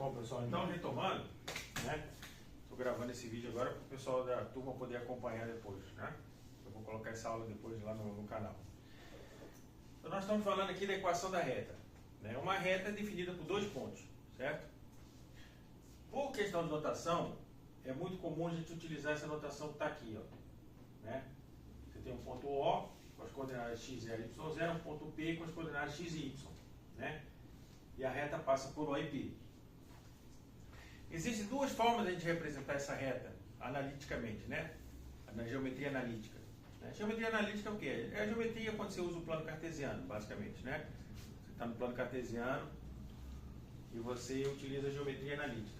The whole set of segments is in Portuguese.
Bom, pessoal, então retomando, né? Estou gravando esse vídeo agora para o pessoal da turma poder acompanhar depois, né? Eu vou colocar essa aula depois lá no canal. Então nós estamos falando aqui da equação da reta, né? Uma reta é definida por dois pontos, certo? Por questão de notação, é muito comum a gente utilizar essa notação que está aqui, ó, né? Você tem um ponto O com as coordenadas x, 0 e y, 0, um ponto P com as coordenadas x e y, né? E a reta passa por O e P. Existem duas formas de a gente representar essa reta analiticamente, né? Na geometria analítica. Né? Geometria analítica é o quê? É a geometria quando você usa o plano cartesiano, basicamente, né? Você está no plano cartesiano e você utiliza a geometria analítica.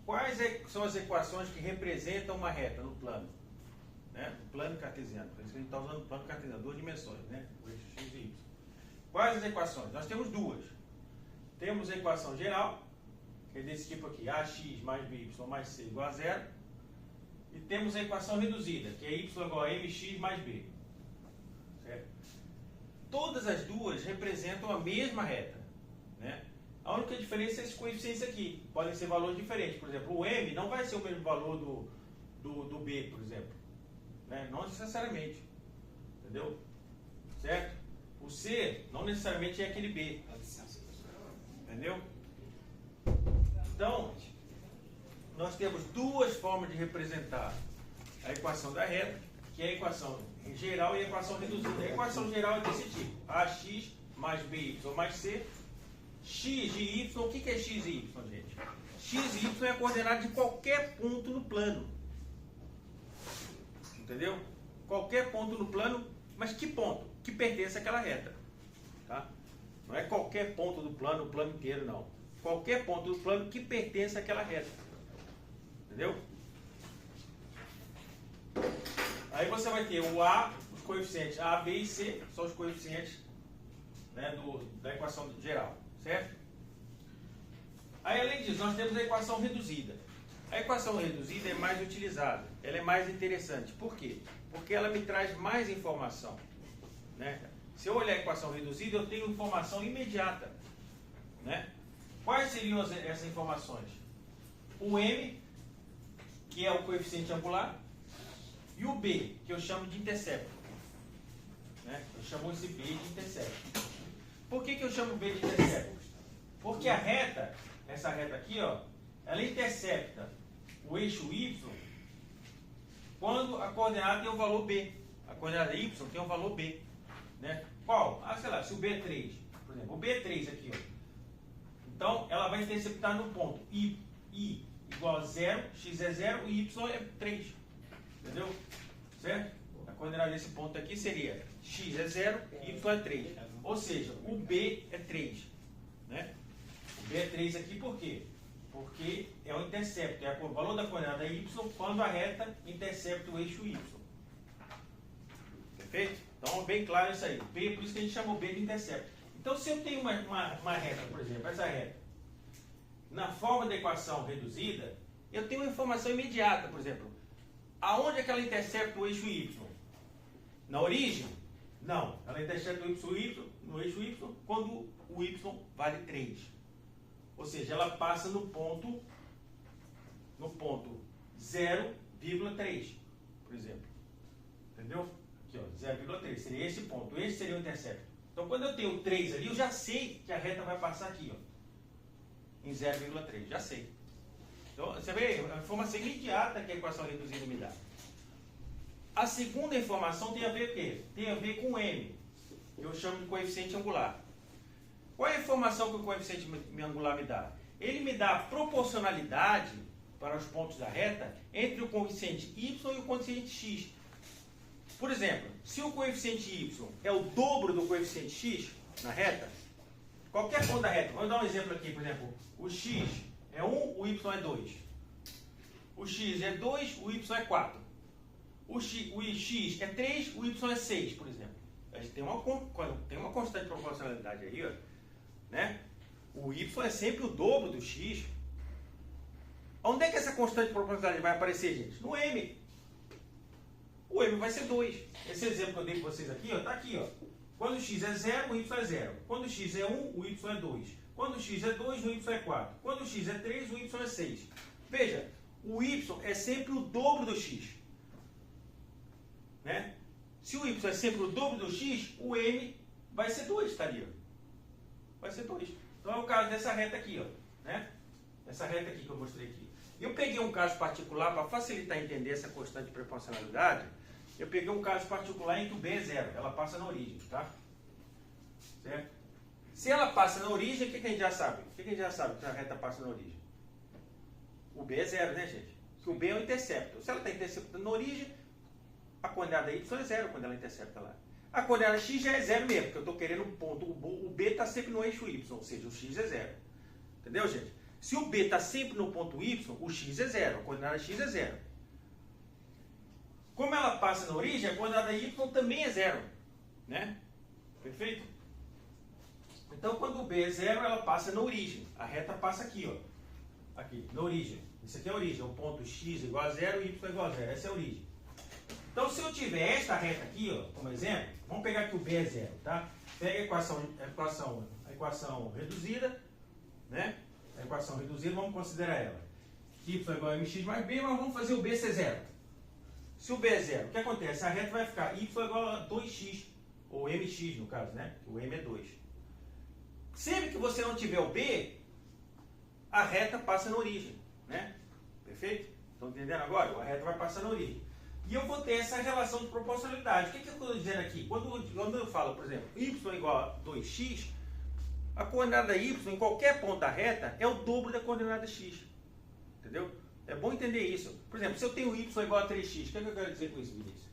Quais são as equações que representam uma reta no plano? Né? No plano cartesiano. Por isso que a gente está usando o plano cartesiano, duas dimensões, né? O eixo x e y. Quais as equações? Nós temos duas. Temos a equação geral, que é desse tipo aqui, ax mais by mais c igual a zero. E temos a equação reduzida, que é y igual a mx mais b. Certo? Todas as duas representam a mesma reta, né? A única diferença é esses coeficientes aqui. Podem ser valores diferentes. Por exemplo, o m não vai ser o mesmo valor do b, por exemplo. Né? Não necessariamente. Entendeu? Certo? O c não necessariamente é aquele b. Entendeu? Então, nós temos duas formas de representar a equação da reta, que é a equação geral e a equação reduzida. A equação geral é desse tipo: ax mais by mais c, x e y. O que é x e y, gente? X e y é a coordenada de qualquer ponto no plano. Entendeu? Qualquer ponto no plano, mas que ponto? Que pertence àquela reta. Tá? Não é qualquer ponto do plano, o plano inteiro, não. Qualquer ponto do plano que pertence àquela reta. Entendeu? Aí você vai ter o A, os coeficientes A, B e C, são os coeficientes, né, da equação geral. Certo? Aí, além disso, nós temos a equação reduzida. A equação reduzida é mais utilizada, ela é mais interessante. Por quê? Porque ela me traz mais informação. Né? Se eu olhar a equação reduzida, eu tenho informação imediata. Né? Quais seriam essas informações? O m, que é o coeficiente angular, e o b, que eu chamo de intercepto. Né? Eu chamo esse b de intercepto. Por que eu chamo b de intercepto? Porque a reta, essa reta aqui, ó, ela intercepta o eixo y quando a coordenada tem o valor b. A coordenada y tem o valor b. Né? Qual? Ah, sei lá, se o b é 3, por exemplo, o b é 3 aqui, ó. Então, ela vai interceptar no ponto i igual a 0, x é 0 e y é 3. Entendeu? Certo? A coordenada desse ponto aqui seria x é 0 e y é 3. Ou seja, o b é 3. Né? O b é 3 aqui por quê? Porque é o intercepto, é o valor da coordenada y quando a reta intercepta o eixo y. Perfeito? Então, bem claro isso aí. B, por isso que a gente chamou B de intercepto. Então, se eu tenho uma reta, por exemplo, essa reta, na forma da equação reduzida, eu tenho uma informação imediata, por exemplo. Aonde é que ela intercepta o eixo y? Na origem? Não. Ela intercepta o no eixo y quando o y vale 3. Ou seja, ela passa no ponto 0,3, por exemplo. Entendeu? Aqui, ó, 0,3. Seria esse ponto. Esse seria o intercepto. Então, quando eu tenho 3 ali, eu já sei que a reta vai passar aqui, ó, em 0,3. Já sei. Então, você vê a informação imediata que a equação reduzida me dá. A segunda informação tem a ver com o quê? Tem a ver com m, que eu chamo de coeficiente angular. Qual é a informação que o coeficiente angular me dá? Ele me dá a proporcionalidade para os pontos da reta entre o coeficiente y e o coeficiente x. Por exemplo, se o coeficiente y é o dobro do coeficiente x na reta, qualquer ponto da reta, vamos dar um exemplo aqui, por exemplo, o x é 1, o y é 2. O x é 2, o y é 4. O x é 3, o y é 6, por exemplo. A gente tem uma constante de proporcionalidade aí, ó, né? O y é sempre o dobro do x. Onde é que essa constante de proporcionalidade vai aparecer, gente? No m. O m vai ser 2. Esse exemplo que eu dei para vocês aqui, ó, tá aqui, ó. Quando x é 0, o y é 0. Quando x é 1, o y é 2. Quando o x é 2, o y é 4. Quando o x é 3, o y é 6. Veja, o y é sempre o dobro do x. Né? Se o y é sempre o dobro do x, o m vai ser 2, estaria. Vai ser 2. Então é o caso dessa reta aqui, ó, né? Essa reta aqui que eu mostrei aqui. Eu peguei um caso particular para facilitar entender essa constante de proporcionalidade. Eu peguei um caso particular em que o b é 0. Ela passa na origem, tá? Certo? Se ela passa na origem, o que a gente já sabe? O que a gente já sabe que a reta passa na origem? O b é 0, né, gente? Porque o b é o intercepto. Se ela está interceptando na origem, a coordenada y é 0 quando ela intercepta lá. A coordenada x já é 0 mesmo, porque eu estou querendo um ponto. O b está sempre no eixo y, ou seja, o x é 0. Entendeu, gente? Se o b está sempre no ponto y, o x é 0. A coordenada x é 0. Como ela passa na origem, a coordenada y também é 0. Né? Perfeito? Então, quando o b é 0, ela passa na origem. A reta passa aqui, ó. Aqui, na origem. Isso aqui é a origem. O ponto x igual a 0 e y igual a 0. Essa é a origem. Então, se eu tiver esta reta aqui, ó, como exemplo, vamos pegar que o b é 0, tá? Pega a equação reduzida, né? A equação reduzida, vamos considerar ela. Y igual a mx mais b, mas vamos fazer o b ser 0. Se o b é 0, o que acontece? A reta vai ficar y igual a 2x, ou mx no caso, né? O m é 2. Sempre que você não tiver o b, a reta passa na origem, né? Perfeito? Estão entendendo agora? A reta vai passar na origem. E eu vou ter essa relação de proporcionalidade. O que eu estou dizendo aqui? Quando eu falo, por exemplo, y igual a 2x, a coordenada y em qualquer ponto da reta é o dobro da coordenada x. Entendeu? É bom entender isso. Por exemplo, se eu tenho y igual a 3x, o que eu quero dizer com isso, Vinícius?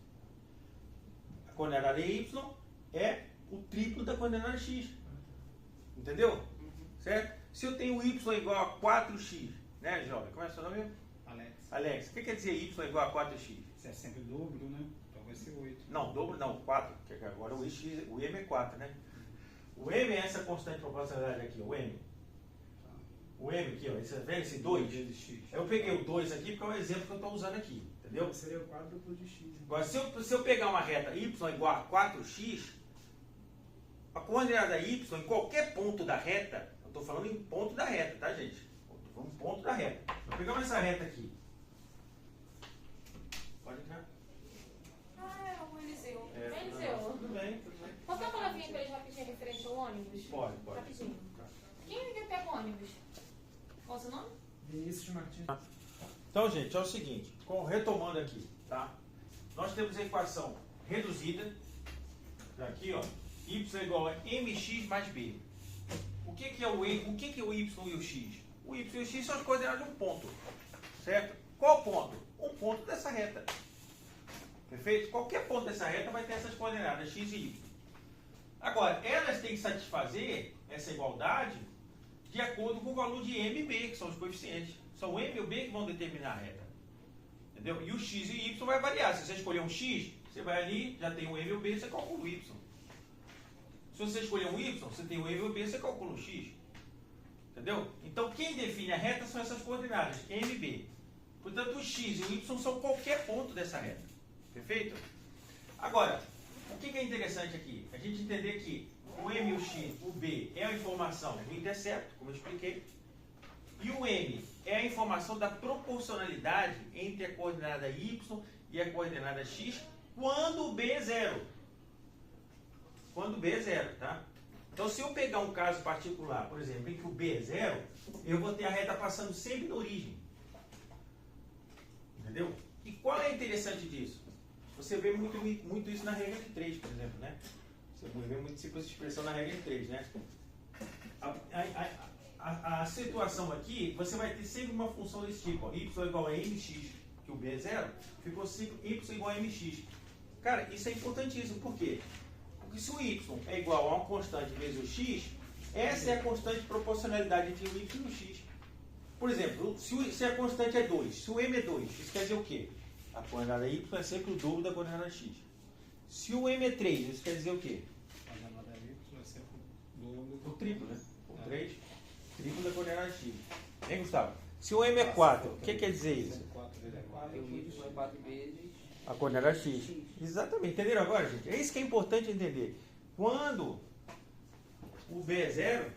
A coordenada y é o triplo da coordenada x. Entendeu? Certo? Se eu tenho y igual a 4x, né, jovem? Como é o seu nome? Alex. Alex, o que quer dizer y igual a 4x? Isso é sempre dobro, né? Então vai ser 8. Não, dobro não, 4. Porque agora o m é 4, né? O m é essa constante de proporcionalidade aqui, o m. O m aqui, ó, esse 2. Eu peguei o 2 aqui porque é o exemplo que eu estou usando aqui, entendeu? Seria o quádruplo de x. Agora, se eu pegar uma reta y igual a 4x, a coordenada y em qualquer ponto da reta, eu estou falando em ponto da reta, tá, gente? Estou falando em ponto da reta. Vou pegar essa reta aqui. Pode entrar? Ah, é o Eliseu. É, Eliseu. tudo bem, tudo bem. Posso dar uma palavrinha pra ele rapidinho referente ao ônibus? Pode. Rapidinho. Quem é que pega o ônibus? Qual o seu nome? Vinícius Martins. Então, gente, é o seguinte, retomando aqui, tá? Nós temos a equação reduzida, aqui, ó, y igual a mx mais b. O que é o y e o x? O y e o x são as coordenadas de um ponto, certo? Qual ponto? Um ponto dessa reta. Perfeito? Qualquer ponto dessa reta vai ter essas coordenadas x e y. Agora, elas têm que satisfazer essa igualdade de acordo com o valor de m e b, que são os coeficientes. São o m e o b que vão determinar a reta. Entendeu? E o x e o y vai variar. Se você escolher um x, você vai ali, já tem o m e o b, você calcula o y. Se você escolher um y, você tem o m e o b, você calcula o x. Entendeu? Então, quem define a reta são essas coordenadas, m e b. Portanto, o x e o y são qualquer ponto dessa reta. Perfeito? Agora, o que é interessante aqui? A gente entender que o m, o x, o b é a informação do intercepto, como eu expliquei, e o m é a informação da proporcionalidade entre a coordenada y e a coordenada x quando o b é 0. Quando o b é 0, tá? Então, se eu pegar um caso particular, por exemplo, em que o b é 0, eu vou ter a reta passando sempre na origem. Entendeu? E qual é interessante disso? Você vê muito isso na regra de 3, por exemplo, né? Você vê muito tipo essa expressão na regra de 3, né? A situação aqui, você vai ter sempre uma função desse tipo, ó, y igual a mx, que o b é 0, ficou sempre y igual a mx. Cara, isso é importantíssimo, por quê? Porque se o y é igual a uma constante vezes o x, essa é a constante de proporcionalidade entre o y e o x. Por exemplo, se a constante é 2, se o m é 2, isso quer dizer o quê? A coordenada y é sempre o dobro da coordenada x. Se o m é 3, isso quer dizer o quê? A coordenada y é sempre o dobro. O triplo, né? O 3, triplo da coordenada x. Hein, Gustavo? Se o m é 4, o que quer dizer isso? 4 vezes 4 y é 4 vezes A coordenada x. Exatamente. Entenderam agora, gente? É isso que é importante entender. Quando o b é 0,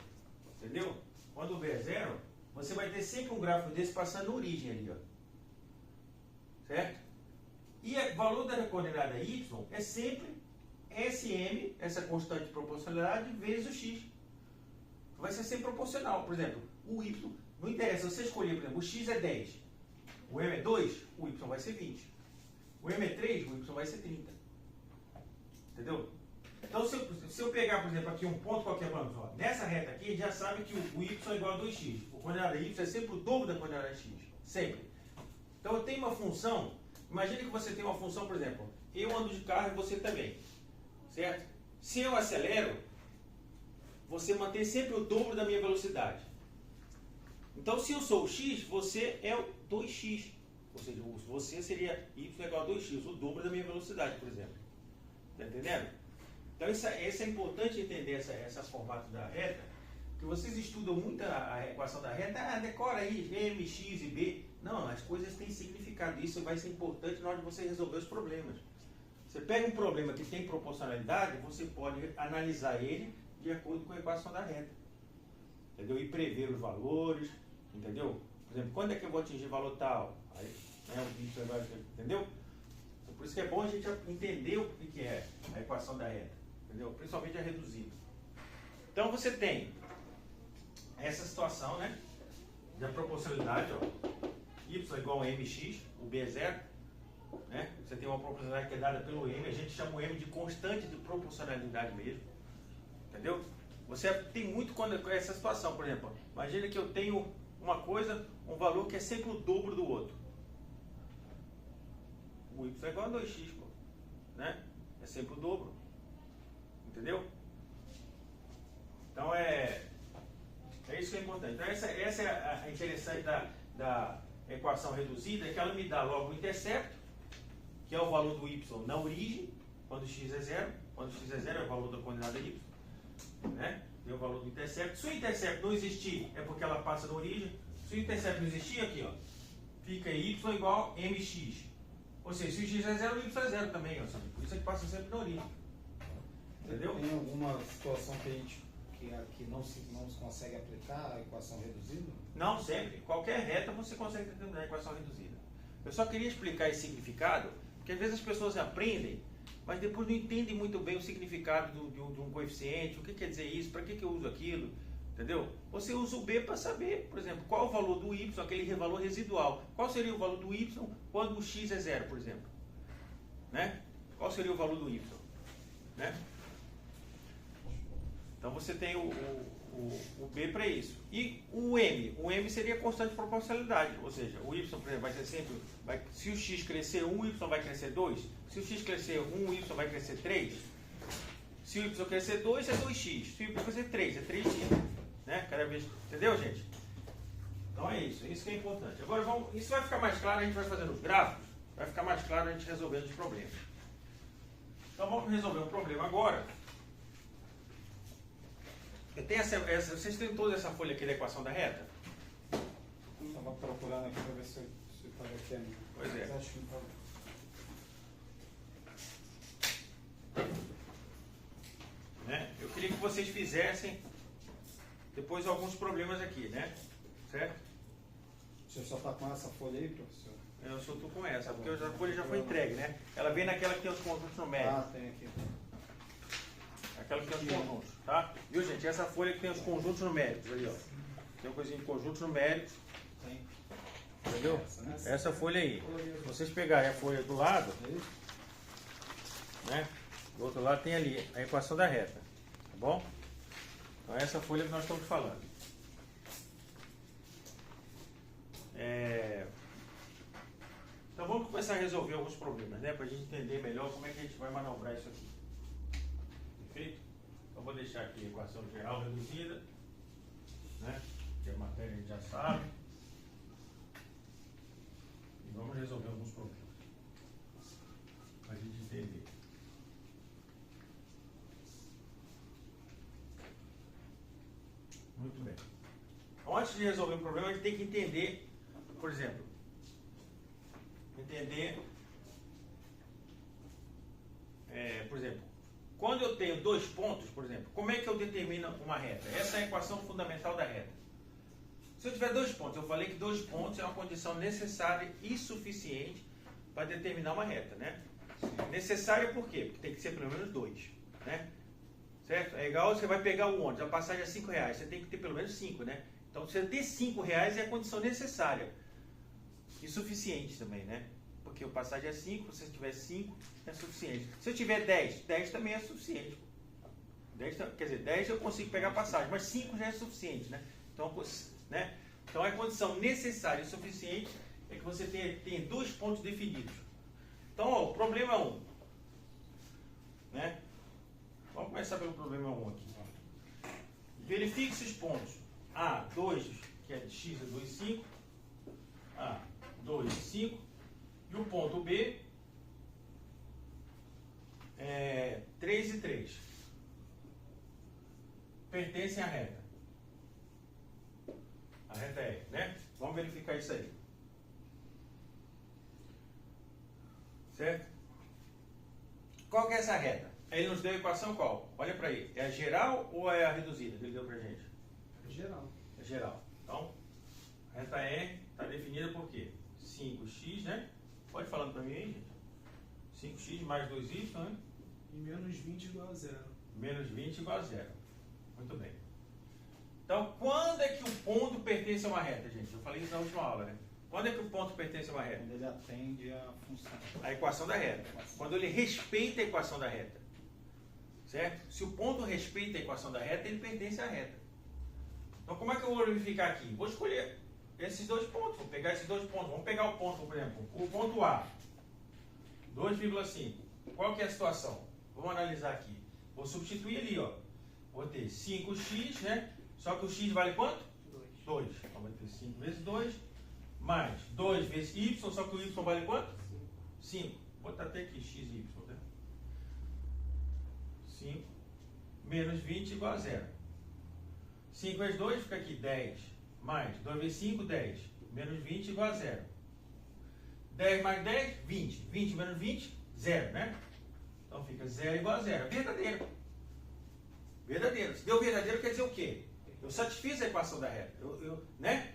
Entendeu? Quando o B é zero, você vai ter sempre um gráfico desse passando na origem ali, ó. Certo? E o valor da coordenada y é sempre SM, essa constante de proporcionalidade, vezes o x. Vai ser sempre proporcional. Por exemplo, o y, não interessa, você escolher, por exemplo, o x é 10, o m é 2, o y vai ser 20. O m é 3, o y vai ser 30. Entendeu? Então, se eu pegar, por exemplo, aqui um ponto qualquer, vamos, ó, nessa reta aqui, a gente já sabe que o y é igual a 2x. O coordenada y é sempre o dobro da coordenada x. Sempre. Então, eu tenho uma função, imagine que você tem uma função, por exemplo, eu ando de carro e você também. Certo? Se eu acelero, você mantém sempre o dobro da minha velocidade. Então, se eu sou o x, você é o 2x. Ou seja, você seria y igual a 2x, o dobro da minha velocidade, por exemplo. Está entendendo? Então, isso é importante entender esse formato da reta, que vocês estudam muito a equação da reta, decora aí, m, x e b. Não, as coisas têm significado. Isso vai ser importante na hora de você resolver os problemas. Você pega um problema que tem proporcionalidade, você pode analisar ele de acordo com a equação da reta. Entendeu? E prever os valores, entendeu? Por exemplo, quando é que eu vou atingir valor tal? Aí, né, o y vai, entendeu? Por isso que é bom a gente entender o que é a equação da reta, entendeu? Principalmente a reduzida. Então você tem essa situação, né? Da proporcionalidade, ó. Y igual a mx, o b é zero. Né? Você tem uma proporcionalidade que é dada pelo m, a gente chama o m de constante de proporcionalidade mesmo. Entendeu? Você tem muito com essa situação, por exemplo, imagina que eu tenho uma coisa, um valor que é sempre o dobro do outro. O y é igual a 2x, pô, né? É sempre o dobro. Entendeu? Então é isso que é importante. Então essa é a interessante da equação reduzida, é que ela me dá logo o intercepto, que é o valor do y na origem, quando x é zero. Quando x é zero é o valor da coordenada y. Né? Tem o valor do intercepto. Se o intercepto não existir, é porque ela passa na origem. Se o intercepto não existir, aqui, ó, fica y igual a mx. Ou seja, se o x é zero, o y é zero também. Ó, por isso é que passa sempre na origem. Entendeu? Tem alguma situação que a gente que não se consegue aplicar a equação reduzida? Não, sempre. Qualquer reta você consegue determinar a equação reduzida. Eu só queria explicar esse significado, porque às vezes as pessoas aprendem, mas depois não entendem muito bem o significado de um coeficiente, o que quer dizer isso, para que eu uso aquilo, entendeu? Você usa o B para saber, por exemplo, qual o valor do Y, aquele valor residual. Qual seria o valor do Y quando o X é zero, por exemplo? Né? Qual seria o valor do Y? Né? Então você tem o B para isso. E o M seria a constante de proporcionalidade, ou seja, o Y, por exemplo, vai ser sempre, se o X crescer 1, o Y vai crescer 2. Se o X crescer 1, o Y vai crescer 3. Se o Y crescer 2, é 2X. Se o Y crescer 3, é 3X. Né? Cada vez, entendeu, gente? Então é isso que é importante. Agora, isso vai ficar mais claro, a gente vai fazendo os gráficos, vai ficar mais claro a gente resolvendo os problemas. Então vamos resolver um problema agora. Eu tenho vocês têm toda essa folha aqui da equação da reta? Estava procurando aqui para ver se estava aqui. Pois é. Mas acho que não estava. Né? Eu queria que vocês fizessem depois alguns problemas aqui, né? Certo? Você só está com essa folha aí, professor? Eu só estou com essa, porque a folha já foi entregue, né? Ela vem naquela que tem os conjuntos numéricos. Ah, tem aqui. Aquela que tem os conjuntos, tá? Viu, gente? Essa folha que tem os conjuntos numéricos ali, ó. Tem uma coisinha de conjuntos numéricos. Tem. Entendeu? Essa folha aí. Se vocês pegarem a folha do lado, né? Do outro lado tem ali a equação da reta. Tá bom? Então é essa folha que nós estamos falando. Então vamos começar a resolver alguns problemas, né? Para a gente entender melhor como é que a gente vai manobrar isso aqui. Perfeito? Então vou deixar aqui a equação geral reduzida, né? Que a matéria a gente já sabe. E vamos resolver alguns problemas. Para a gente entender. Muito bem. Então, antes de resolver um problema, a gente tem que entender, por exemplo, Quando eu tenho dois pontos, por exemplo, como é que eu determino uma reta? Essa é a equação fundamental da reta. Se eu tiver dois pontos, eu falei que dois pontos é uma condição necessária e suficiente para determinar uma reta, né? Necessária por quê? Porque tem que ser pelo menos dois, né? Certo? É igual você vai pegar o ônibus, a passagem é R$5, você tem que ter pelo menos 5, né? Então, você ter R$5 é a condição necessária e suficiente também, né? Porque a passagem é 5, se eu tiver 5, é suficiente. Se eu tiver 10, 10 também é suficiente. 10, quer dizer, 10 eu consigo pegar a passagem, mas 5 já é suficiente, né? Então, né? Então, a condição necessária e suficiente é que você tenha dois pontos definidos. Então, ó, o problema 1. Né? Vamos começar pelo problema 1 aqui. Verifique se os pontos A2, que é de x é 2 e 5, A2 e 5, e o ponto B é 3 e 3. Pertencem à reta. A reta é, né? Vamos verificar isso aí. Certo? Qual que é essa reta? Ele nos deu a equação qual? Olha para aí. É a geral ou é a reduzida que ele deu para gente? Geral. É geral. Então, a reta E está definida por quê? 5x, né? Pode falando para mim aí, gente. 5x mais 2y, né? E menos 20 igual a zero. Menos 20 igual a zero. Muito bem. Então, quando é que o ponto pertence a uma reta, gente? Eu falei isso na última aula, né? Quando é que o ponto pertence a uma reta? Quando ele atende a função. A equação da reta. Quando ele respeita a equação da reta. Certo? Se o ponto respeita a equação da reta, ele pertence à reta. Então, como é que eu vou verificar aqui? Vou escolher esses dois pontos. Vou pegar esses dois pontos. Vamos pegar o ponto, por exemplo, o ponto A. 2,5. Qual que é a situação? Vamos analisar aqui. Vou substituir ali, ó. Vou ter 5x, né? Só que o x vale quanto? 2. Então, vai ter 5 vezes 2, mais 2 vezes y, só que o y vale quanto? 5. Vou botar até aqui x e y, né? 5 menos 20 igual a 0. 5 vezes 2 fica aqui 10, mais 2 vezes 5, 10. Menos 20 igual a 0. 10 mais 10, 20. 20 menos 20, 0, né? Então fica 0 igual a 0. É verdadeiro. Verdadeiro. Se deu verdadeiro, quer dizer o quê? Eu satisfiz a equação da reta.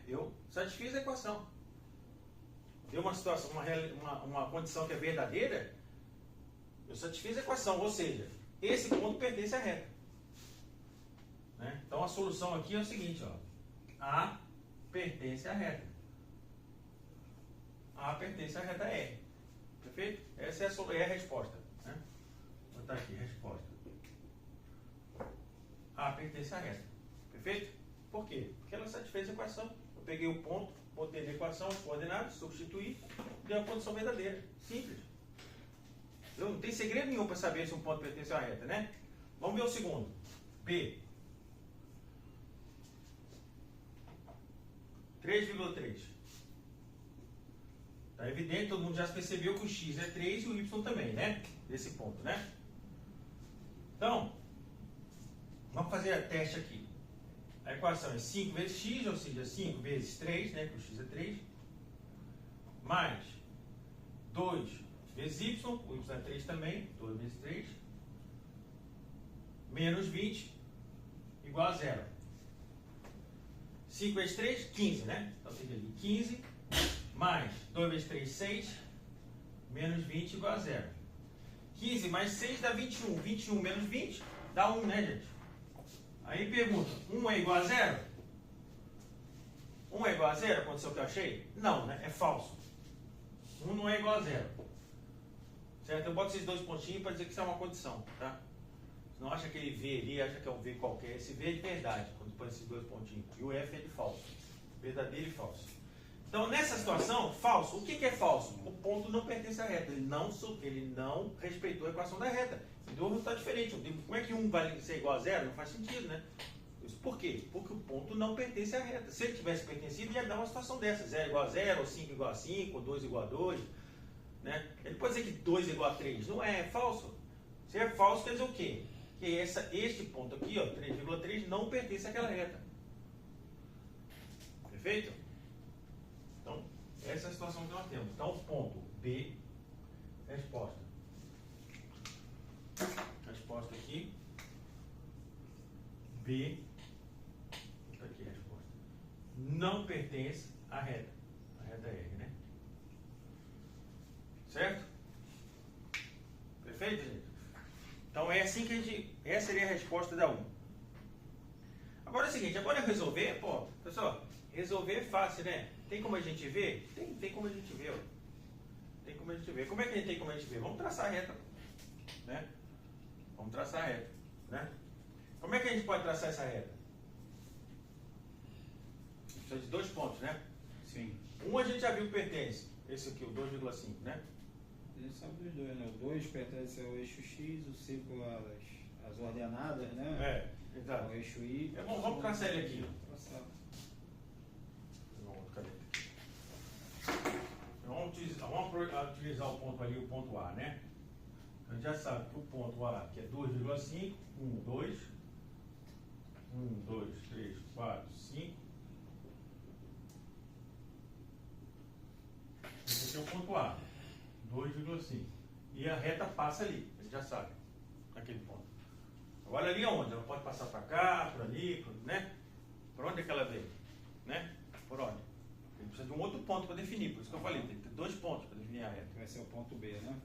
Eu satisfiz a equação. Deu uma situação, uma condição que é verdadeira, eu satisfiz a equação. Ou seja, esse ponto pertence à reta. Né? Então a solução aqui é o seguinte, ó. A pertence à reta. A pertence à reta E. Perfeito? Essa é a resposta. Né? Vou botar aqui, resposta. A pertence à reta. Perfeito? Por quê? Porque ela satisfez a equação. Eu peguei o ponto, botei na equação as coordenadas, substituí, deu a condição verdadeira. Simples. Não tem segredo nenhum para saber se um ponto pertence à reta, né? Vamos ver o segundo. B. 3,3. Está evidente, todo mundo já percebeu que o x é 3 e o y também, né? Desse ponto, né? Então, vamos fazer a teste aqui. A equação é 5 vezes x, ou seja, 5 vezes 3, né? Que o x é 3. Mais 2 vezes y, o y é 3 também, 2 vezes 3. Menos 20, igual a 0. 5 vezes 3, 15, né? Então fica ali 15, mais 2 vezes 3, 6, menos 20 igual a 0. 15 mais 6 dá 21. 21 menos 20 dá 1, né, gente? Aí pergunta, 1 é igual a 0? 1 é igual a 0, a condição que eu achei? Não, né? É falso. 1 não é igual a 0. Certo? Eu boto esses dois pontinhos para dizer que isso é uma condição, tá? Você não acha que ele V ali, acha que é um V qualquer. Esse V é de verdade, quando põe esses dois pontinhos. E o F é de falso. Verdadeiro e falso. Então, nessa situação, falso. O que é falso? O ponto não pertence à reta. Ele não respeitou a equação da reta. Então, o resultado diferente. Como é que 1 vai ser igual a 0? Não faz sentido, né? Por quê? Porque o ponto não pertence à reta. Se ele tivesse pertencido, ia dar uma situação dessa. 0 igual a 0, ou 5 igual a 5, ou 2 igual a 2. Né? Ele pode dizer que 2 é igual a 3. Não é, é falso. Se é falso, quer dizer o quê? Que este ponto aqui, 3,3, não pertence àquela reta. Perfeito? Então, essa é a situação que nós temos. Então, ponto B, resposta. Resposta. resposta aqui. B. Está aqui a resposta. Não pertence à reta. A reta R, né? Certo? Perfeito, gente? Então é assim que a gente. Essa seria a resposta da 1. Agora é o seguinte, agora é resolver, pô, pessoal, resolver é fácil, né? Tem como a gente ver? Tem como a gente ver, ó. Tem como a gente ver. Como é que a gente tem como a gente ver? Vamos traçar a reta, né? Vamos traçar a reta, né? Como é que a gente pode traçar essa reta? Precisa de 2 pontos, né? Sim. Um a gente já viu que pertence, esse aqui, o 2,5, né? A gente sabe dos dois, né? O 2 pertence ao eixo X, o 5 às ordenadas, né? Exato. Ao eixo Y. Vamos traçar ele aqui. Traçar. Cadê? Vamos utilizar o ponto ali, o ponto A, né? A gente já sabe que o ponto A, que é 2,5, 1, 2, 3, 4, 5. Esse aqui é o ponto A, 2,5. E a reta passa ali, a gente já sabe, naquele ponto. Agora ali aonde? Ela pode passar para cá, para ali, né? Por onde é que ela veio? Né? Por onde? Ele precisa de um outro ponto para definir, por isso que eu falei, tem que ter 2 pontos para definir a reta. Vai ser o ponto B, né?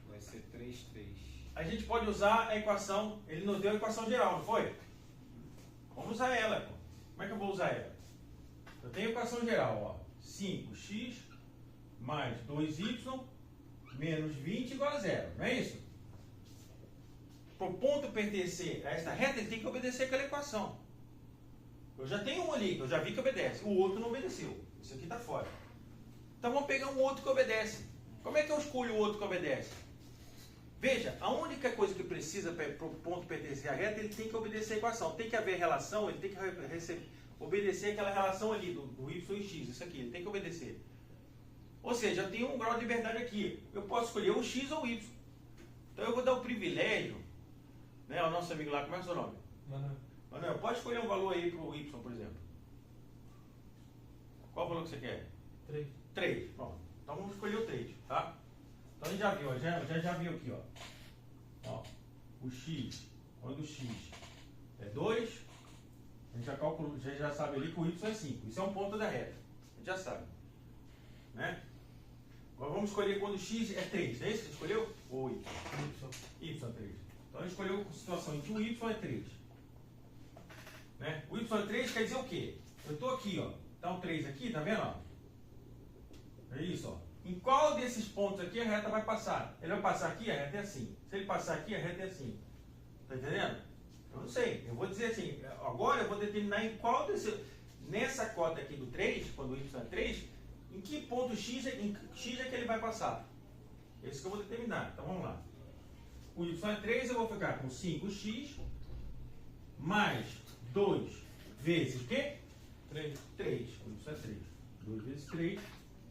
Vai ser 3, 3. A gente pode usar a equação, ele nos deu a equação geral, não foi? Vamos usar ela, pô. Como é que eu vou usar ela? Eu tenho a equação geral, ó. 5x mais 2y menos 20 igual a 0, não é isso? Para o ponto pertencer a esta reta, ele tem que obedecer aquela equação. Eu já tenho um ali, que eu já vi que obedece. O outro não obedeceu. Isso aqui está fora. Então vamos pegar um outro que obedece. Como é que eu escolho o outro que obedece? Veja, a única coisa que precisa para o ponto pertencer à reta, ele tem que obedecer a equação. Tem que haver relação, ele tem que obedecer aquela relação ali do y e x. Isso aqui, ele tem que obedecer. Ou seja, eu tenho um grau de liberdade aqui. Eu posso escolher o x ou o y. Então eu vou dar o privilégio, né, ao nosso amigo lá, como é o seu nome? Manuel, pode escolher um valor aí para o y, por exemplo. Qual o valor que você quer? 3. 3. Pronto. Então vamos escolher o 3, tá? Então a gente já viu, ó, já viu aqui, ó. O x, quando o x é 2, a gente já calcula, já sabe ali que o y é 5. Isso é um ponto da reta. A gente já sabe. Né? Agora vamos escolher quando o x é 3. É isso que você escolheu? Ou y? Y é 3. Então a gente escolheu a situação em que o y é 3. Né? O y é 3 quer dizer o quê? Eu estou aqui, ó. Tá um 3 aqui, tá vendo? Ó? É isso, ó. Em qual desses pontos aqui a reta vai passar? Ele vai passar aqui, a reta é assim. Se ele passar aqui, a reta é assim. Tá entendendo? Eu não sei. Eu vou dizer assim, agora eu vou determinar em qual nessa cota aqui do 3, quando o y é 3, em que ponto x é que ele vai passar. É isso que eu vou determinar. Então vamos lá. O y é 3, eu vou ficar com 5x mais 2 vezes o quê? 3. O y é 3. 2 vezes 3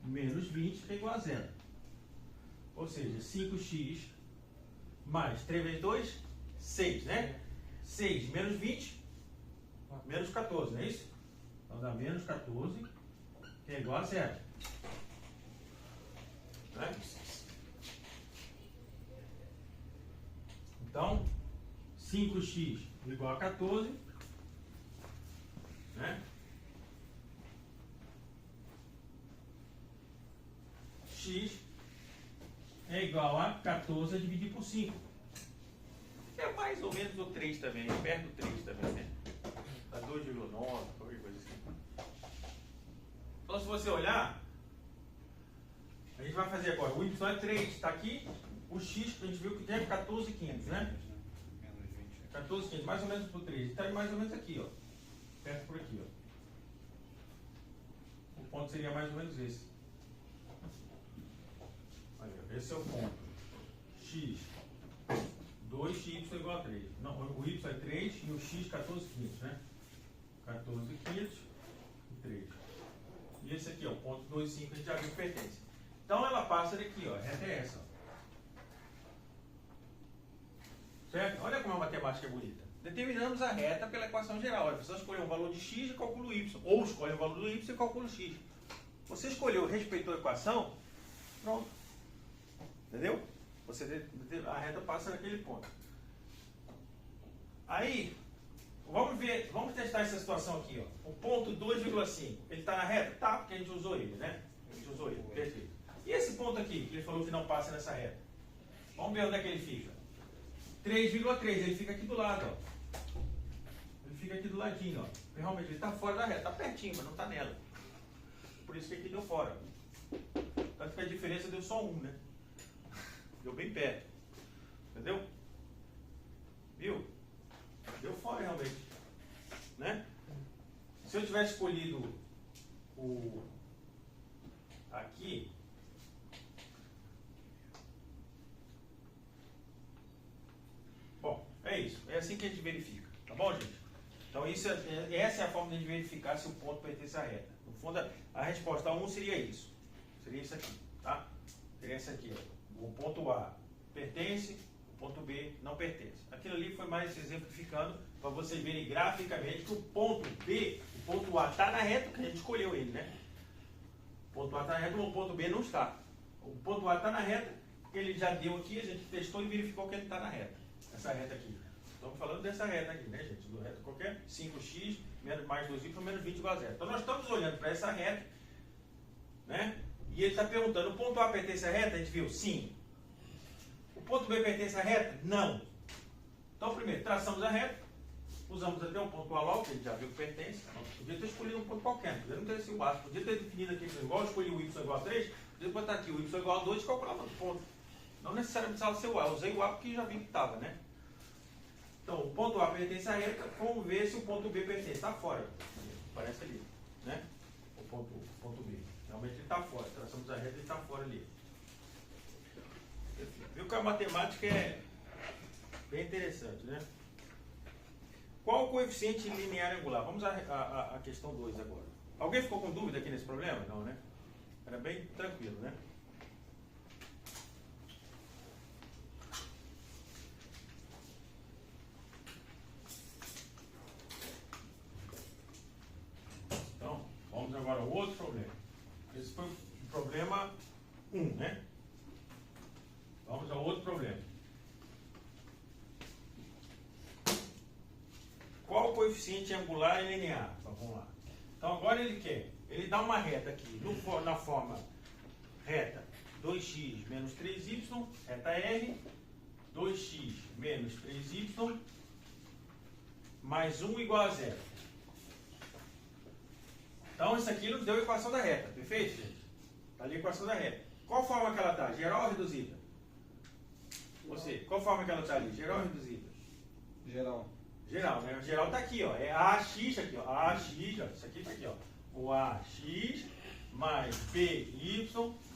menos 20, que é igual a 0. Ou seja, 5x mais 3 vezes 2, 6, né? 6 menos 20, menos 14, não é isso? Então dá menos 14, que é igual a 0. Né? Então, 5x igual a 14, né? X é igual a 14 a dividir por 5. É mais ou menos o 3 também, perto do 3 também, né? Dá 2,9, qualquer coisa assim. Então, se você olhar, a gente vai fazer agora. O y é 3, está aqui. O x, a gente viu que tem 14,500, né? 14,500, mais ou menos por 3. Está mais ou menos aqui, ó. Perto por aqui, ó. O ponto seria mais ou menos esse. Esse é o ponto. X, 2y igual a 3. Não, o y é 3 e o x 14,500, né? 14,500 e 3. E esse aqui, ó, o ponto 2,5, a gente já viu que pertence. Então ela passa daqui, ó, a reta é essa. Ó. Certo? Olha como a matemática é bonita. Determinamos a reta pela equação geral. A pessoa escolheu um valor de x e calcula o y. Ou escolhe o valor do y e calcula o x. Você escolheu, respeitou a equação, pronto. Entendeu? A reta passa naquele ponto. Aí, vamos testar essa situação aqui, ó. O ponto 2,5, ele está na reta? Tá, porque a gente usou ele, né? A gente usou ele, perfeito. E esse ponto aqui, que ele falou que não passa nessa reta? Vamos ver onde é que ele fica. 3,3, ele fica aqui do lado, ó. Ele fica aqui do ladinho, ó. Realmente ele está fora da reta, está pertinho, mas não está nela. Por isso que aqui deu fora. Tanto que a diferença deu só 1, né? Deu bem perto. Entendeu? Viu? Deu fora realmente. Né? Se eu tivesse escolhido o aqui, bom, é isso. É assim que a gente verifica. Tá bom, gente? Então essa é a forma de a gente verificar se o ponto pertence à reta. No fundo, a resposta a 1 seria isso. Seria isso aqui, tá? Seria essa aqui, ó. O ponto A pertence, o ponto B não pertence. Aquilo ali foi mais exemplificando para vocês verem graficamente que o ponto B, o ponto A está na reta, porque a gente escolheu ele, né? O ponto A está na reta, o ponto B não está. O ponto A está na reta, porque ele já deu aqui, a gente testou e verificou que ele está na reta. Essa reta aqui. Estamos falando dessa reta aqui, né, gente? Do reta qualquer 5x mais 2y menos 20 igual a 0. Então nós estamos olhando para essa reta, né? E ele está perguntando, o ponto A pertence à reta? A gente viu, sim. O ponto B pertence à reta? Não. Então primeiro, traçamos a reta, usamos até o ponto A logo, que a gente já viu que pertence. Podia ter escolhido um ponto qualquer, podia não ter sido o básico. Podia ter definido aqui igual, eu escolhi o y igual a 3, podia botar aqui o y igual a 2 e calcular outro ponto. Não necessariamente precisava ser o A, eu usei o A porque já vi que estava, né? Então, o ponto A pertence à reta, vamos ver se o ponto B pertence. Está fora. Aparece ali, né? O ponto B. Realmente ele está fora. Traçamos a reta e ele está fora ali. Viu que a matemática é bem interessante, né? Qual o coeficiente linear angular? Vamos à questão 2 agora. Alguém ficou com dúvida aqui nesse problema? Não, né? Era bem tranquilo, né? Então, vamos agora ao outro problema. Esse foi o problema 1, né? Vamos ao outro problema. Qual o coeficiente angular e linear? Então, vamos lá. Então, agora ele dá uma reta aqui, na forma reta 2x menos 3y, reta R, 2x menos 3y, mais 1 igual a 0. Então, isso aqui nos deu a equação da reta, perfeito, gente? Está ali a equação da reta. Qual forma que ela está? Geral ou reduzida? Você, qual forma que ela está ali? Geral ou reduzida? Geral. Geral, né? O geral está aqui, ó. É AX aqui, ó. AX, ó. Isso aqui está aqui, ó. O AX mais BY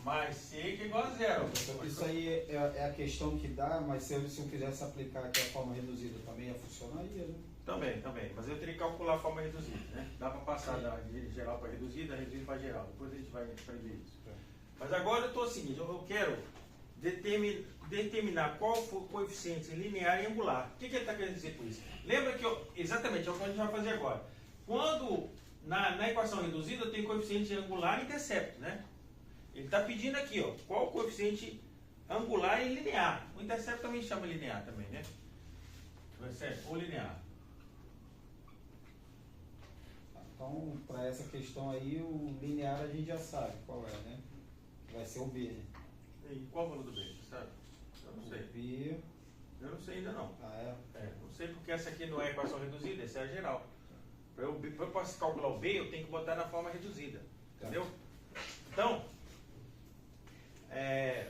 mais C que é igual a 0. Isso aí é a questão que dá, mas se eu quisesse aplicar aqui a forma reduzida também funcionaria, né? Também. Mas eu teria que calcular a forma reduzida, né? Dá para passar de geral para reduzida, reduzida para geral. Depois a gente vai ver isso. Mas agora eu estou assim, eu quero determinar qual for o coeficiente linear e angular. O que ele está querendo dizer com isso? Lembra que exatamente é o que a gente vai fazer agora. Quando na equação reduzida eu tenho coeficiente angular e intercepto, né? Ele está pedindo aqui, ó, qual o coeficiente angular e linear. O intercepto também chama linear também, né? Intercepto ou linear. Então, para essa questão aí, o linear a gente já sabe qual é, né? Vai ser o B, né? E qual o valor do B, sabe? Eu não sei. O B... Eu não sei ainda não. Ah, é? Não sei porque essa aqui não é a equação reduzida, essa é a geral. Para eu posso calcular o B, eu tenho que botar na forma reduzida. Entendeu? Então,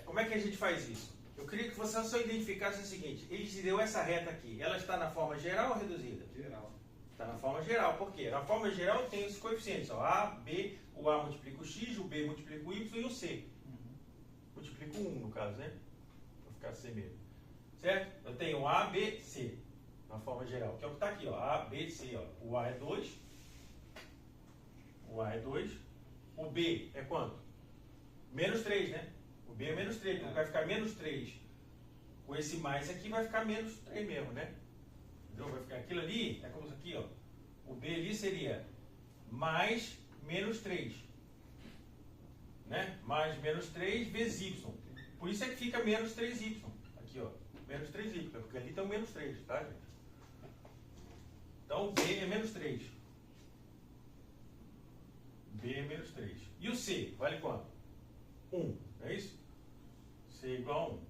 como é que a gente faz isso? Eu queria que você só identificasse o seguinte: ele te deu essa reta aqui, ela está na forma geral ou reduzida? Geral. Está na forma geral, por quê? Na forma geral tem os coeficientes, ó, A, B, o A multiplica o X, o B multiplica o Y e o C. Multiplica o 1 no caso, né? Para ficar C mesmo. Certo? Eu tenho A, B, C na forma geral, que é o que está aqui, ó, A, B, C, ó. O A é 2, o B é quanto? Menos 3, né? O B é menos 3, então vai ficar menos 3. Com esse mais aqui vai ficar menos 3 mesmo, né? Então vai ficar aquilo ali, é como isso aqui, ó. O B ali seria mais menos 3. Né? Mais menos 3 vezes Y. Por isso é que fica menos 3Y. Aqui, ó. Menos 3Y, porque ali tem o menos 3, tá, gente? Então, B é menos 3. B é menos 3. E o C, vale quanto? 1, é isso? C igual a 1.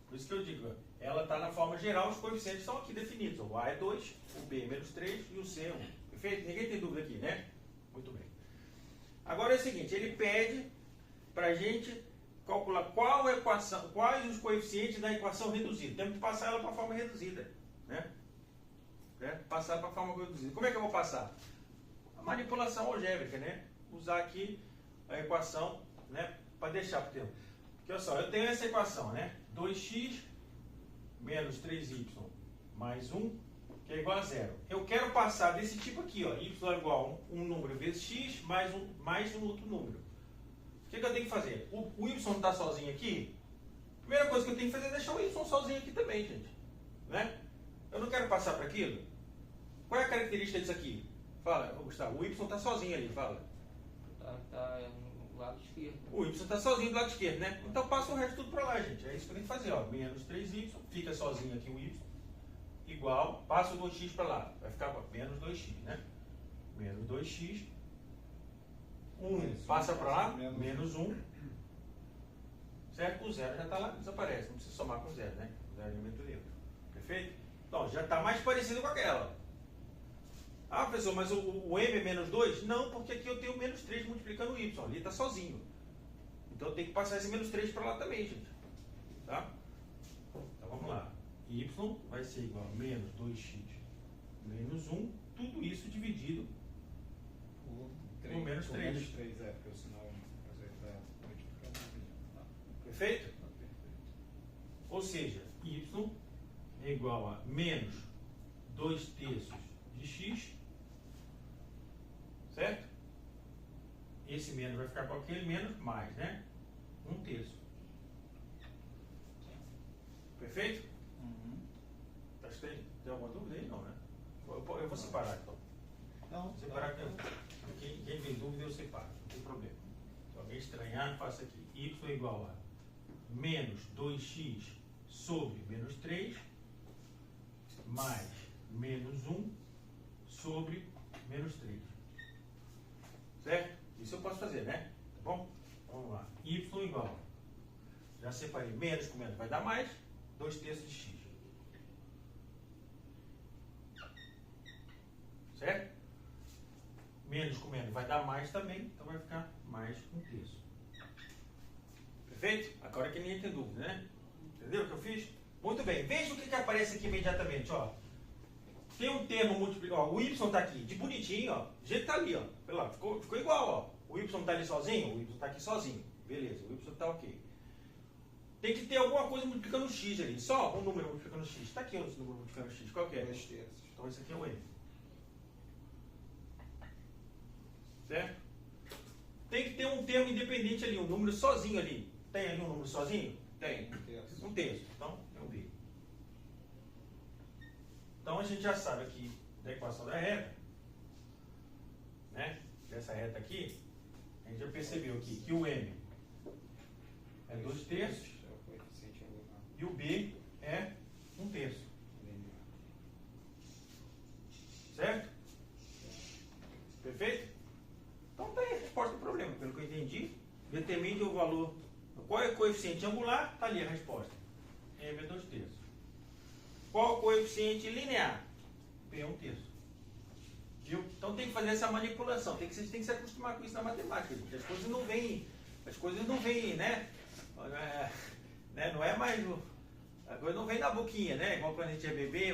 Por isso que eu digo, ela está na forma geral, os coeficientes estão aqui definidos. O A é 2, o B é menos 3 e o C é 1. Perfeito? Ninguém tem dúvida aqui, né? Muito bem. Agora é o seguinte, ele pede para a gente calcular qual a equação, quais os coeficientes da equação reduzida. Temos que passar ela para a forma reduzida, né? Passar para a forma reduzida. Como é que eu vou passar? A manipulação algébrica, né? Usar aqui a equação, né? Para deixar para o tempo. Porque olha só, eu tenho essa equação, né? 2x menos 3y mais 1, que é igual a 0. Eu quero passar desse tipo aqui, ó, y é igual a um número vezes x mais um outro número. O que eu tenho que fazer? O y está sozinho aqui. A primeira coisa que eu tenho que fazer é deixar o y sozinho aqui também, gente. Né? Eu não quero passar para aquilo. Qual é a característica disso aqui? Fala, Gustavo, o y está sozinho ali, fala. Tá no lado esquerdo. O y está sozinho do lado esquerdo, né? Então passa o resto tudo para lá, gente. É isso que eu tenho que fazer, ó. Menos 3y, fica sozinho aqui o y, igual, passa o 2x para lá. Vai ficar menos 2x, né? Menos 2x. 1 passa para lá, menos 1. Certo? O 0 já está lá, desaparece. Não precisa somar com 0, né? 0 é elemento neutro. Perfeito? Então, já está mais parecido com aquela. Ah, professor, mas o m é menos 2? Não, porque aqui eu tenho menos 3 multiplicando o y. Ali está sozinho. Então eu tenho que passar esse menos 3 para lá também, gente. Tá? Então vamos lá. Y vai ser igual a menos 2x menos 1. Tudo isso dividido por menos 3. Menos 3, porque o sinal está multiplicando. Perfeito? Tá perfeito. Ou seja, y é igual a menos 2 terços de x, certo? Esse menos vai ficar com aquele menos mais, né? 1 terço. Perfeito? Acho que tem alguma dúvida aí? Não, né? Eu vou separar então. Não, Vou separar aqui. Quem tem dúvida eu separo, não tem problema. Se alguém estranhar, faça aqui. Y é igual a menos 2x sobre menos 3 mais menos 1 sobre menos 3. Certo? Isso eu posso fazer, né? Tá bom? Vamos lá. Y igual. Já separei. Menos com menos vai dar mais. 2 terços de x. Certo? Menos com menos vai dar mais também. Então vai ficar mais 1 terço. Perfeito? Agora que ninguém tem dúvida, né? Entendeu o que eu fiz? Muito bem. Veja o que aparece aqui imediatamente, ó. Tem um termo multiplicado, o y está aqui, de bonitinho, ó. O jeito está ali, ó. Lá, ficou igual, ó. O y está ali sozinho, o y está aqui sozinho. Beleza, o y está ok. Tem que ter alguma coisa multiplicando o x ali. Só um número multiplicando o x. Está aqui outro número multiplicando o x. Qual que é? 2 terços. Então esse aqui é o m. Certo? Tem que ter um termo independente ali, um número sozinho ali. Tem ali um número sozinho? Tem. 1 terço. 1 terço. Então, é um b. Então a gente já sabe aqui da equação da reta, né? Dessa reta aqui, a gente já percebeu aqui que o m é 2 terços É o coeficiente angular. e o b é 1 terço. Certo? Perfeito? Então tá aí a resposta do problema, pelo que eu entendi. Determine o valor. Qual é o coeficiente angular? Está ali a resposta. M é 2 terços. Qual o coeficiente linear? P é 1 terço. Viu? Então tem que fazer essa manipulação. Vocês têm que se acostumar com isso na matemática, gente. As coisas não vêm, né? Não é mais. A coisa não vem da boquinha, né? Igual quando a gente é bebê,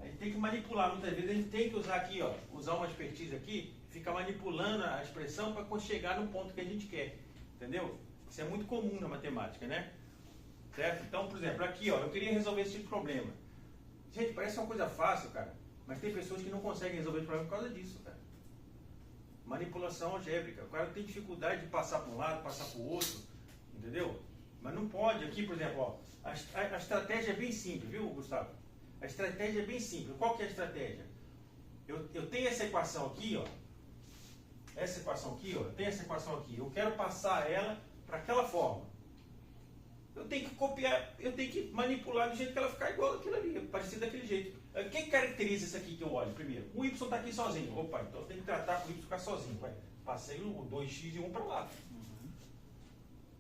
a gente tem que manipular. Muitas vezes a gente tem que usar aqui, ó, usar uma expertise aqui, ficar manipulando a expressão para chegar no ponto que a gente quer. Entendeu? Isso é muito comum na matemática, né? Certo? Então, por exemplo, aqui, ó, eu queria resolver esse tipo de problema. Gente, parece uma coisa fácil, cara. Mas tem pessoas que não conseguem resolver o problema por causa disso, cara. Manipulação algébrica. O cara tem dificuldade de passar para um lado, passar para o outro. Entendeu? Mas não pode. Aqui, por exemplo, ó, a estratégia é bem simples, viu, Gustavo? A estratégia é bem simples. Qual que é a estratégia? Eu tenho essa equação aqui, ó. Essa equação aqui, ó. Tem essa equação aqui. Eu quero passar ela para aquela forma. Eu tenho que copiar, eu tenho que manipular do jeito que ela ficar igual aquilo ali, parecido daquele jeito. O que caracteriza isso aqui que eu olho primeiro? O y está aqui sozinho. Opa, então eu tenho que tratar com o y ficar sozinho. Vai. Passei o 2x e 1 para lá.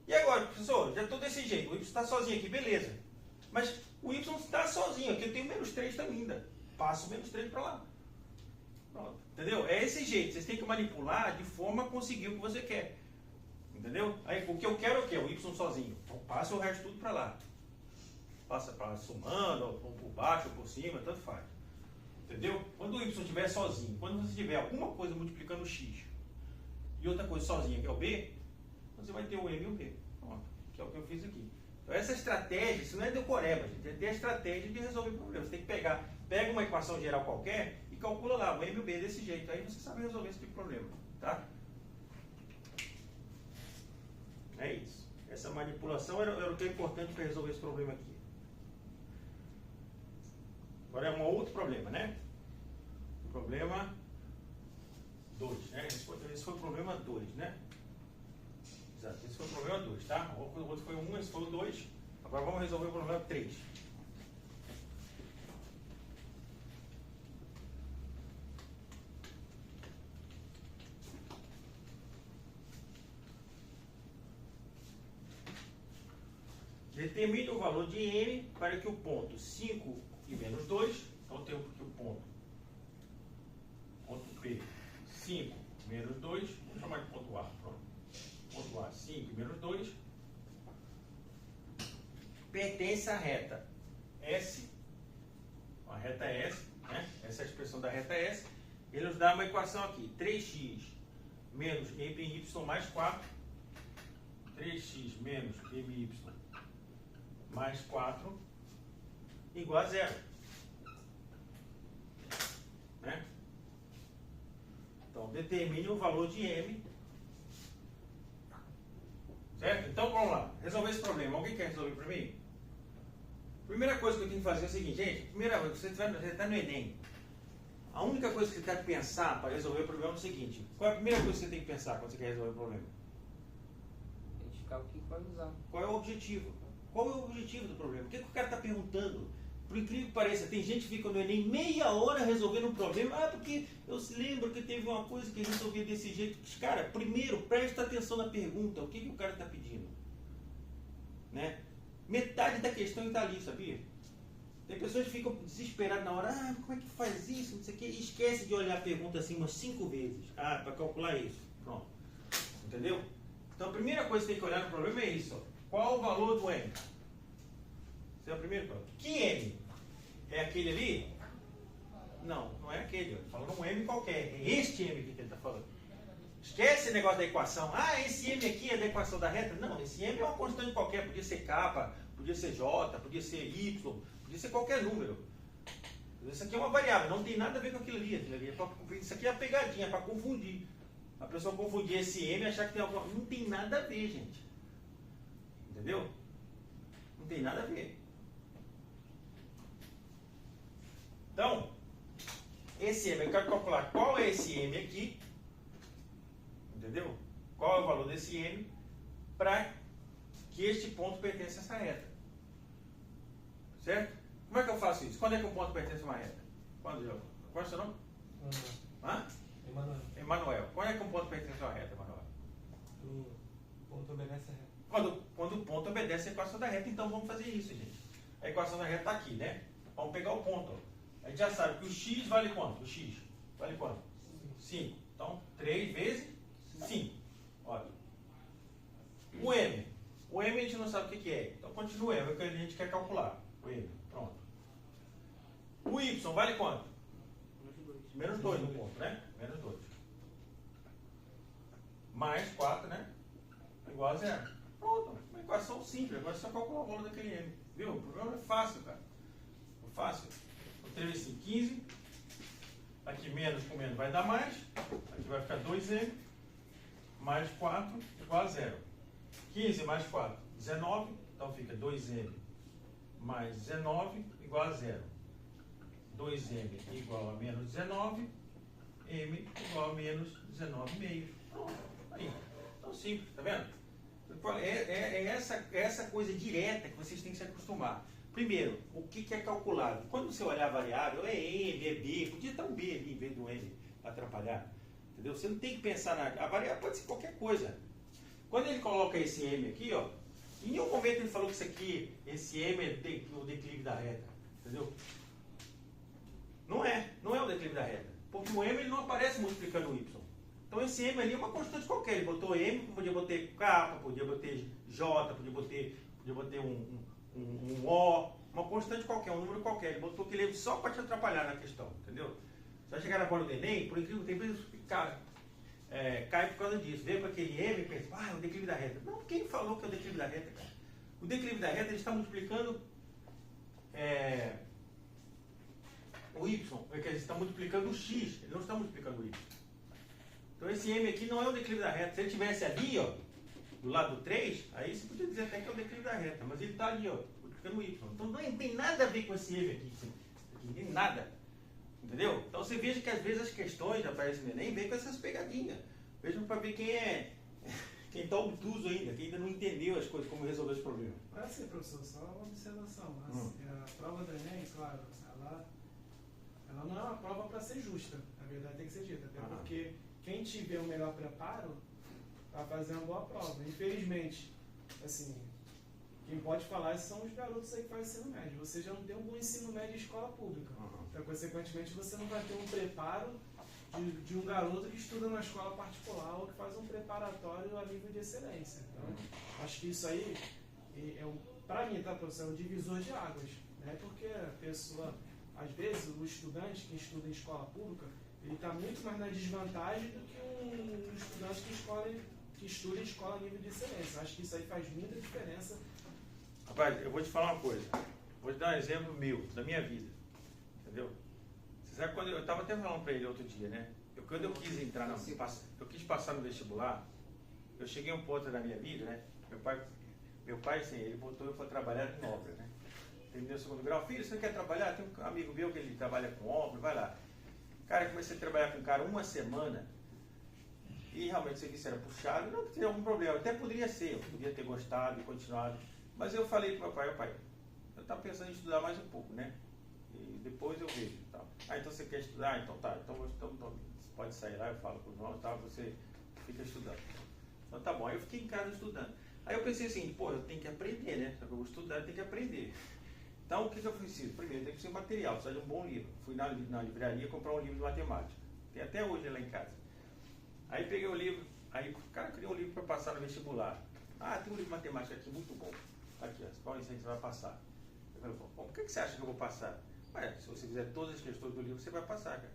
E agora, professor, já estou desse jeito. O y está sozinho aqui, beleza. Mas o y está sozinho aqui. Eu tenho menos 3 também ainda. Passo menos 3 para lá. Pronto. Entendeu? É esse jeito. Vocês têm que manipular de forma a conseguir o que você quer. Entendeu? Aí, o que eu quero é o quê? O y sozinho. Então passa o resto tudo para lá. Passa para somando, ou por baixo, ou por cima, tanto faz. Entendeu? Quando o y estiver sozinho, quando você tiver alguma coisa multiplicando o x e outra coisa sozinha, que é o b, você vai ter o m e o b. Pronto. Que é o que eu fiz aqui. Então essa estratégia, isso não é decoreba, gente. É ter a estratégia de resolver problemas. Você tem que pega uma equação geral qualquer e calcula lá o m e o b desse jeito. Aí você sabe resolver esse tipo de problema. Tá? É isso. Essa manipulação era o que é importante para resolver esse problema aqui. Agora é um outro problema, né? Problema 2, né? Esse foi o problema 2, né? Exato, esse foi o problema 2, tá? O outro foi o 1, esse foi o 2. Agora vamos resolver o problema 3. Determine o valor de m para que o ponto 5 e menos 2, então temos aqui o ponto P, 5 menos 2, vamos chamar de ponto A, pronto. Ponto A, 5 menos 2, pertence à reta S, a reta S, né? Essa é a expressão da reta S, ele nos dá uma equação aqui, 3x menos my mais 4, 3x menos my mais 4 igual a 0. Né? Então, determine o valor de m. Certo? Então, vamos lá. Resolver esse problema. Alguém quer resolver para mim? Primeira coisa que eu tenho que fazer é o seguinte, gente. Primeira coisa, você está no Enem. A única coisa que você tem que pensar para resolver o problema é o seguinte. Qual é a primeira coisa que você tem que pensar quando você quer resolver o problema? Identificar o que vai usar. Qual é o objetivo? Qual é o objetivo do problema? O que o cara está perguntando? Por incrível que pareça, tem gente que fica no Enem meia hora resolvendo um problema. Ah, porque eu se lembro que teve uma coisa que resolvia desse jeito. Cara, primeiro, presta atenção na pergunta. O que o cara está pedindo? Né? Metade da questão está ali, sabia? Tem pessoas que ficam desesperadas na hora. Ah, como é que faz isso? Não sei o quê. E esquece de olhar a pergunta assim umas 5 vezes. Ah, para calcular isso. Pronto. Entendeu? Então a primeira coisa que tem que olhar no problema é isso. Ó. Qual o valor do m? Esse é o primeiro problema. Que m? É aquele ali? Não, não é aquele. Estou falando um m qualquer. É este m que ele está falando. Esquece esse negócio da equação. Ah, esse m aqui é da equação da reta. Não, esse m é uma constante qualquer. Podia ser k, podia ser j, podia ser y, podia ser qualquer número. Isso aqui é uma variável. Não tem nada a ver com aquilo ali. Isso aqui é a pegadinha, para confundir. A pessoa confundir esse m e achar que tem alguma... Não tem nada a ver, gente. Entendeu? Não tem nada a ver. Então, esse m, eu quero calcular qual é esse m aqui. Entendeu? Qual é o valor desse m para que este ponto pertence a essa reta. Certo? Como é que eu faço isso? Quando é que um ponto pertence a uma reta? Quando? Qual é o seu nome? Hã? Emanuel. Emanuel. Quando é que um ponto pertence a uma reta, Emanuel? O ponto obedece a reta. Quando o ponto obedece a equação da reta, então vamos fazer isso, gente. A equação da reta está aqui, né? Vamos pegar o ponto. A gente já sabe que o x vale quanto? O x vale quanto? 5. Então, 3 vezes 5. Olha. O m. O m a gente não sabe o que é. Então, continua. É o que a gente quer calcular. O m. Pronto. O y vale quanto? Menos 2 no ponto, né? Menos 2. Mais 4, né? Igual a 0. Pronto. Uma equação simples. Agora é só calcular o valor daquele m. Viu? O problema é fácil, cara. É fácil. Vou ter assim, 15. Aqui menos com menos vai dar mais. Aqui vai ficar 2m. Mais 4 igual a 0. 15 mais 4, 19. Então fica 2m mais 19 igual a 0. 2m igual a menos 19. M igual a menos 19,5. Pronto. Aí. Tão simples, tá vendo? É essa coisa direta que vocês têm que se acostumar. Primeiro, o que é calculado? Quando você olhar a variável, é M, é B, podia estar um B ali em vez do M para atrapalhar. Entendeu? Você não tem que pensar na... A variável pode ser qualquer coisa. Quando ele coloca esse M aqui, ó, em nenhum momento ele falou que isso aqui, esse M é o declive da reta. Entendeu? Não é o declive da reta. Porque o M ele não aparece multiplicando o Y. Então esse M ali é uma constante qualquer. Ele botou M, podia botar K, podia botar J, podia botar um O, uma constante qualquer, um número qualquer. Ele botou aquele M só para te atrapalhar na questão, entendeu? Você vai chegar na bola do Enem, por incrível que pareça, cai por causa disso. Vê para aquele M e pensa, é o declive da reta. Não, quem falou que é o declive da reta, cara? O declive da reta ele está multiplicando o Y, ele está multiplicando o X, ele não está multiplicando o Y. Então esse M aqui não é o declive da reta. Se ele estivesse ali, ó, do lado do 3, aí você podia dizer até que é o declive da reta, mas ele está ali, ó, multiplicando o Y. Então não tem nada a ver com esse M aqui, não tem nada. Entendeu? Então você veja que às vezes as questões aparecem no Enem vem com essas pegadinhas. Vejam para ver quem está obtuso ainda, quem ainda não entendeu as coisas, como resolver os problemas. É assim, professor, só uma observação. A prova do Enem, claro, ela não é uma prova para ser justa, na verdade tem que ser dita, até porque quem tiver o melhor preparo vai fazer uma boa prova. Infelizmente, assim, quem pode falar são os garotos aí que fazem ensino médio. Você já não tem um bom ensino médio em escola pública. Então, consequentemente, você não vai ter um preparo de um garoto que estuda na escola particular ou que faz um preparatório a nível de excelência. Então, acho que isso aí, para mim, tá, professor, é um divisor de águas. Né? Porque a pessoa, às vezes, o estudante que estuda em escola pública, ele está muito mais na desvantagem do que um estudante que estuda em escola a nível de excelência. Acho que isso aí faz muita diferença. Rapaz, eu vou te falar uma coisa. Vou te dar um exemplo meu, da minha vida. Entendeu? Você sabe quando eu estava até falando para ele outro dia, né? Quando eu quis entrar eu quis passar no vestibular, eu cheguei a um ponto da minha vida, né? Meu pai assim, ele botou eu para trabalhar em obra, né? Terminei o segundo grau, filho, você não quer trabalhar? Tem um amigo meu que ele trabalha com obra, vai lá. Cara, eu comecei a trabalhar com um cara uma semana e realmente o serviço era puxado, não tinha algum problema, até poderia ser, eu podia ter gostado e continuado, mas eu falei para o meu pai, eu estava pensando em estudar mais um pouco, né? E depois eu vejo. Então. Então você quer estudar? Então tá, então você pode sair lá, eu falo com o João, tá, você fica estudando. Então tá bom, aí eu fiquei em casa estudando. Aí eu pensei assim, eu tenho que aprender, né? Se eu vou estudar, eu tenho que aprender. Então o que eu preciso? Primeiro, eu tenho que ser um material, precisa de um bom livro. Fui na livraria comprar um livro de matemática. Tem até hoje lá em casa. Aí peguei o livro, aí o cara criou um livro para passar no vestibular. Tem um livro de matemática aqui muito bom. Aqui, ó, qual é isso aí que você vai passar? Eu falei, por que você acha que eu vou passar? Se você fizer todas as questões do livro, você vai passar, cara.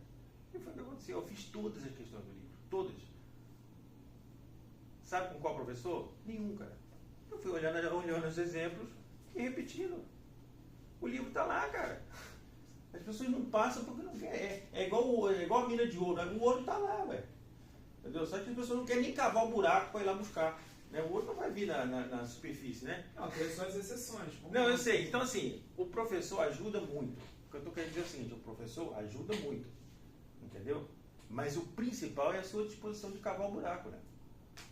E foi o que aconteceu. Eu fiz todas as questões do livro. Todas. Sabe com qual professor? Nenhum, cara. Eu fui olhando os exemplos e repetindo. O livro está lá, cara. As pessoas não passam porque não querem. É igual a mina de ouro. O ouro está lá, velho. Entendeu? Só que as pessoas não querem nem cavar o buraco para ir lá buscar. Né? O ouro não vai vir na superfície, né? Não, tem só as exceções. Não, eu sei. Então, assim, o professor ajuda muito. O que eu estou querendo dizer é o seguinte, o professor ajuda muito. Entendeu? Mas o principal é a sua disposição de cavar o buraco,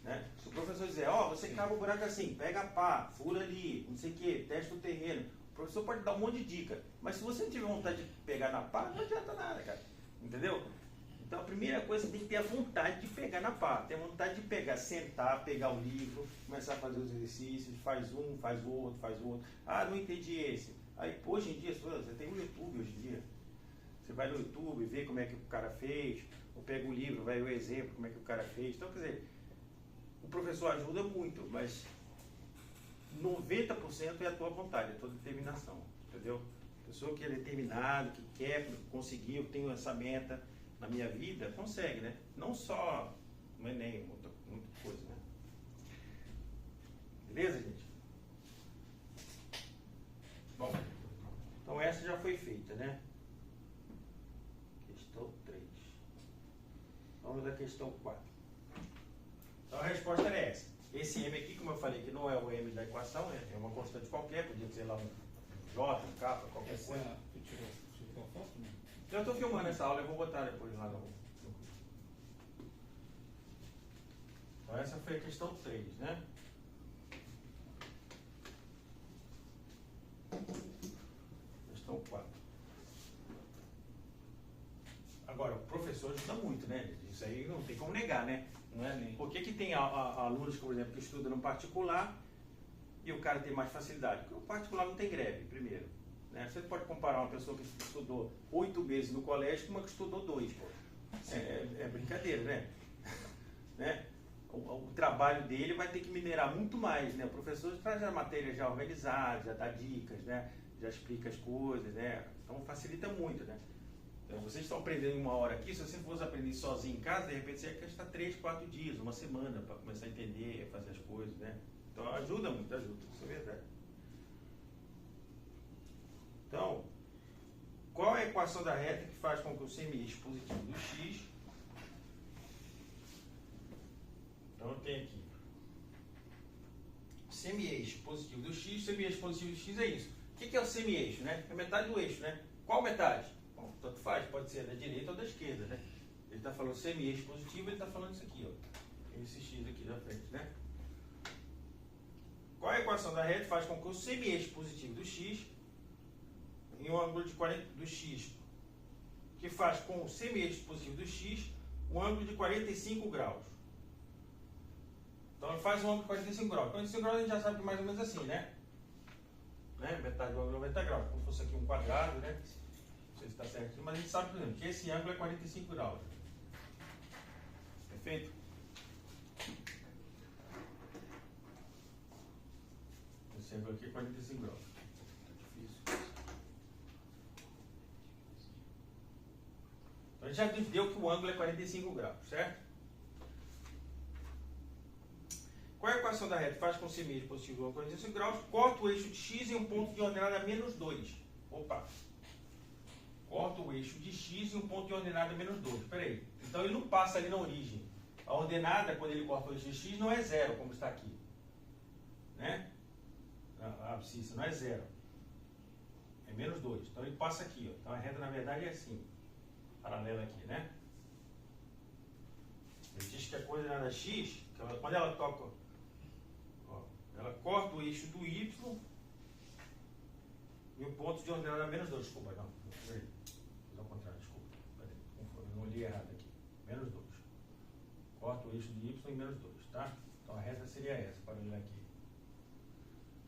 né? Se o professor dizer, você cava o buraco assim, pega a pá, fura ali, não sei o que, testa o terreno. O professor pode dar um monte de dica. Mas se você não tiver vontade de pegar na pá, não adianta nada, cara. Entendeu? Então a primeira coisa, você tem que ter a vontade de pegar na pá. Ter vontade de pegar, sentar, pegar o livro, começar a fazer os exercícios, faz um, faz o outro, faz o outro. Não entendi esse. Aí, hoje em dia, você tem o YouTube hoje em dia. Você vai no YouTube, vê como é que o cara fez, ou pega o livro, vai ver o exemplo, como é que o cara fez. Então, quer dizer, o professor ajuda muito, mas 90% é a tua vontade, é a tua determinação, entendeu? A pessoa que é determinada, que quer conseguir, eu tenho essa meta na minha vida, consegue, né? Não só no Enem, muita coisa, né? Beleza, gente? Bom, então essa já foi feita, né? Questão 3. Vamos à questão 4. Então a resposta era essa. Esse M aqui, como eu falei, que não é o M da equação, é uma constante qualquer, podia ser lá um J, um K, qualquer coisa. Tu tirou a foto, né? Eu estou filmando essa aula, eu vou botar depois lá no... Então essa foi a questão 3, né? tem alunos, por exemplo, que estudam no particular e o cara tem mais facilidade? Porque o particular não tem greve, primeiro. Né? Você pode comparar uma pessoa que estudou 8 meses no colégio com uma que estudou 2. Pô. É brincadeira, né? Né? O trabalho dele vai ter que minerar muito mais, né? O professor traz a matéria já organizada, já dá dicas, né? Já explica as coisas, né? Então facilita muito, né? Então, vocês estão aprendendo em 1 hora aqui, se você fosse aprender sozinho em casa, de repente você ia gastar 3, 4 dias, 1 semana para começar a entender, fazer as coisas, né? Então ajuda muito, ajuda, isso é verdade. Então, qual é a equação da reta que faz com que o semi-eixo positivo do x... Então eu tenho aqui semi-eixo positivo do x, semi-eixo positivo do x é isso. O que é o semi-eixo, né? É metade do eixo, né? Qual metade? Bom, tanto faz, pode ser da direita ou da esquerda, né? Ele está falando semi-eixo positivo, ele está falando isso aqui, ó. Esse x aqui da frente, né? Qual é a equação da reta que faz com que o semi-eixo positivo do x, em um ângulo de 40 do x, que faz com o semi-eixo positivo do x, um ângulo de 45 graus. Então ele faz um ângulo de 45 graus. 45 graus a gente já sabe que é mais ou menos assim, né? Metade do ângulo é 90 graus. Como se fosse aqui um quadrado, né? Não sei se está certo, mas a gente sabe, por exemplo, que esse ângulo é 45 graus. Perfeito? Esse ângulo aqui é 45 graus. Difícil. Então a gente já deu que o ângulo é 45 graus, certo? Qual é a equação da reta? Faz com o semi-eixo positivo a 45 graus, corta o eixo de x em um ponto de ordenada menos 2. Opa! Corta o eixo de x em um ponto de ordenada menos 2. Espera aí. Então ele não passa ali na origem. A ordenada, quando ele corta o eixo de x, não é 0, como está aqui. Né? A abscissa não é 0. É menos 2. Então ele passa aqui. Ó. Então a reta, na verdade, é assim. Paralela aqui, né? Ele diz que a coordenada x, quando ela toca... Ela corta o eixo do y e o ponto de ordenada menos 2. Desculpa, não. Fiz ao contrário, desculpa. Eu não li errado aqui. Menos 2. Corta o eixo de y em menos 2, tá? Então a reta seria essa, para olhar aqui.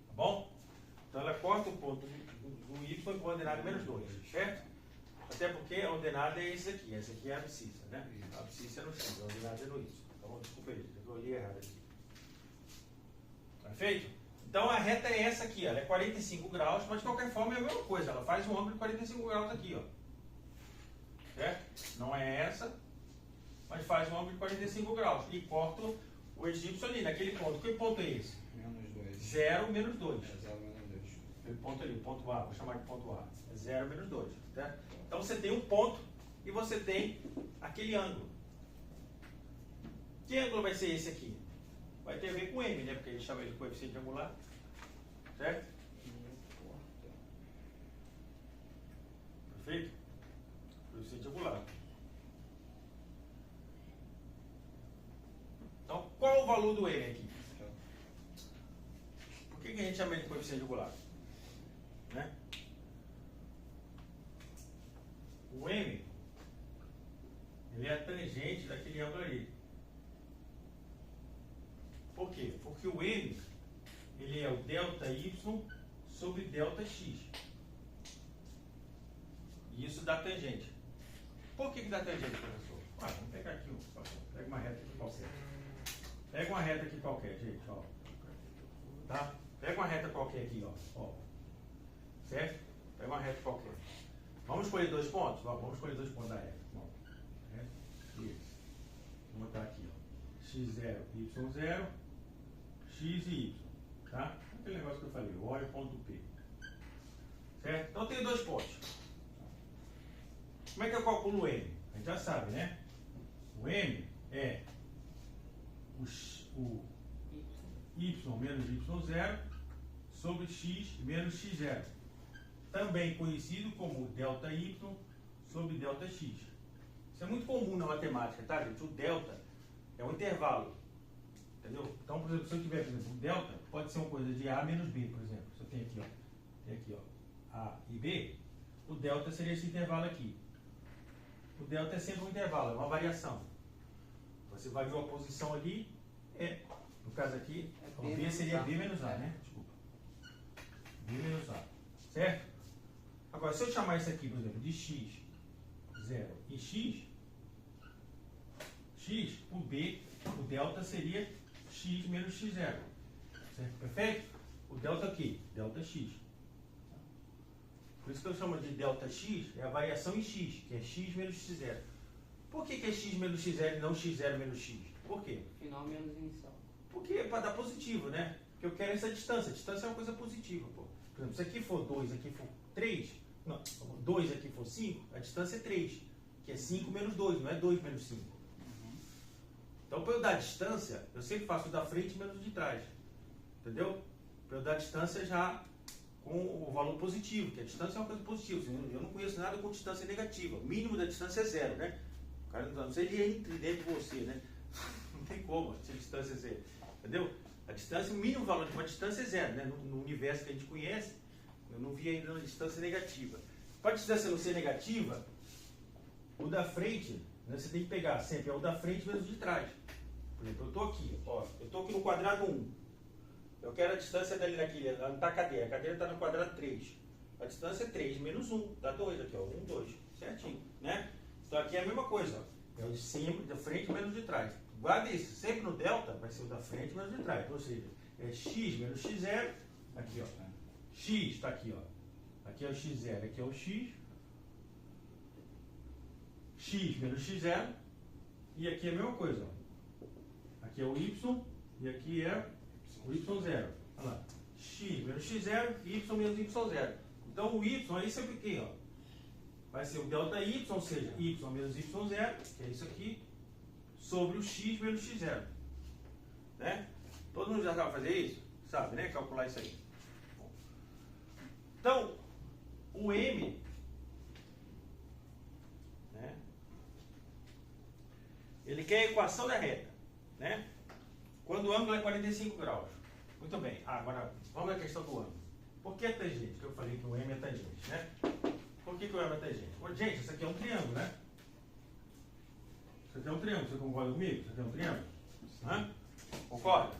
Tá bom? Então ela corta o ponto do y com ordenada menos 2, certo? Até porque a ordenada é esse aqui. Essa aqui é a abscissa, né? A abscissa é no x, a ordenada é no y. Então, desculpa aí, eu li errado aqui. Perfeito? Então a reta é essa aqui, ela é 45 graus, mas de qualquer forma é a mesma coisa, ela faz um ângulo de 45 graus aqui, ó. Certo? Não é essa, mas faz um ângulo de 45 graus. E corta o eixo y ali, naquele ponto. Que ponto é esse? Menos 2. 0, menos 2. É 0, menos 2. Aquele ponto ali, ponto A, vou chamar de ponto A. É 0, menos 2. Certo? Então você tem um ponto e você tem aquele ângulo. Que ângulo vai ser esse aqui? Vai ter a ver com M, né? Porque a gente chama ele de coeficiente angular. Certo? Perfeito? Coeficiente angular. Então, qual é o valor do M aqui? Por que a gente chama ele de coeficiente angular? Né? O M, ele é a tangente daquele ângulo ali. Por quê? Porque o M, ele é o ΔY sobre ΔX. E isso dá tangente. Por que dá tangente, professor? Vamos pegar aqui, pega uma reta aqui qualquer. Pega uma reta aqui qualquer, gente, ó. Tá? Pega uma reta qualquer aqui, ó. Certo? Pega uma reta qualquer. Vamos escolher 2 pontos? Vamos escolher 2 pontos da reta. Bom, isso. Vou botar aqui, ó. x0, y0, x e y. Tá? Aquele negócio que eu falei, o O e o ponto P. Certo? Então tem 2 pontos. Como é que eu calculo o M? A gente já sabe, né? O M é o y menos y0 sobre x menos x0. Também conhecido como ΔY sobre ΔX. Isso é muito comum na matemática, tá, gente? O delta é um intervalo. Entendeu? Então, por exemplo, se eu tiver, por exemplo, um delta, pode ser uma coisa de A menos B, por exemplo. Se eu tenho aqui, ó, A e B, o delta seria esse intervalo aqui. O delta é sempre um intervalo, é uma variação. Você vai ver uma posição ali caso aqui, É o B B seria menos A. B menos A, né? Desculpa. B menos A. Certo? Agora, se eu chamar isso aqui, por exemplo, de x, 0 e x, o B, o delta seria x menos x0. Certo? Perfeito? O delta aqui, delta x. Por isso que eu chamo de delta x, é a variação em x, que é x menos x0. Por que é x menos x0 e não x0 menos x? Por quê? Final menos inicial. Porque é para dar positivo, né? Porque eu quero essa distância. A distância é uma coisa positiva, pô. Por exemplo, se aqui for 2, aqui for 3, não, 2 aqui for 5, a distância é 3, que é 5 menos 2, não é 2 menos 5. Então, para eu dar distância, eu sempre faço o da frente menos o de trás. Entendeu? Para eu dar distância já com o valor positivo, que a distância é uma coisa positiva. Eu não conheço nada com distância negativa. O mínimo da distância é 0, né? O cara não sei ele entre dentro de você, né? Não tem como, se a distância é 0. Entendeu? A distância, o mínimo valor de uma distância é 0, né? No universo que a gente conhece, eu não vi ainda uma distância negativa. Para a distância não ser negativa, o da frente, né, você tem que pegar sempre o da frente menos o de trás. Por exemplo, eu estou aqui, ó, eu estou aqui no quadrado 1. Eu quero a distância dali naquele, onde está a cadeira está no quadrado 3. A distância é 3 menos 1, dá 2 aqui, ó, 1, 2, certinho, né? Então aqui é a mesma coisa, ó, é o de cima, da frente menos o de trás. Guarda isso, sempre no delta vai ser o da frente menos o de trás, ou seja, é x menos x0, aqui ó, x está aqui ó, aqui é o x0, aqui é o x menos x0, e aqui é a mesma coisa, ó. Aqui é o y, e aqui é o y0, olha lá, x menos x0 e y menos y0. Então o y aí sempre aqui, ó, vai ser o delta y, ou seja, y menos y0, que é isso aqui, sobre o x menos x0. Né? Todo mundo já sabe fazer isso? Sabe, né? Calcular isso aí. Então, o m, né? Ele quer a equação da reta, né? Quando o ângulo é 45 graus. Muito bem. Agora, vamos à questão do ângulo. Por que é tangente? Que eu falei que o m é tangente, né? Por que o m é tangente? Gente, isso aqui é um triângulo, né? Isso aqui é um triângulo. Você concorda comigo? Isso aqui é um triângulo? Hã? Concorda?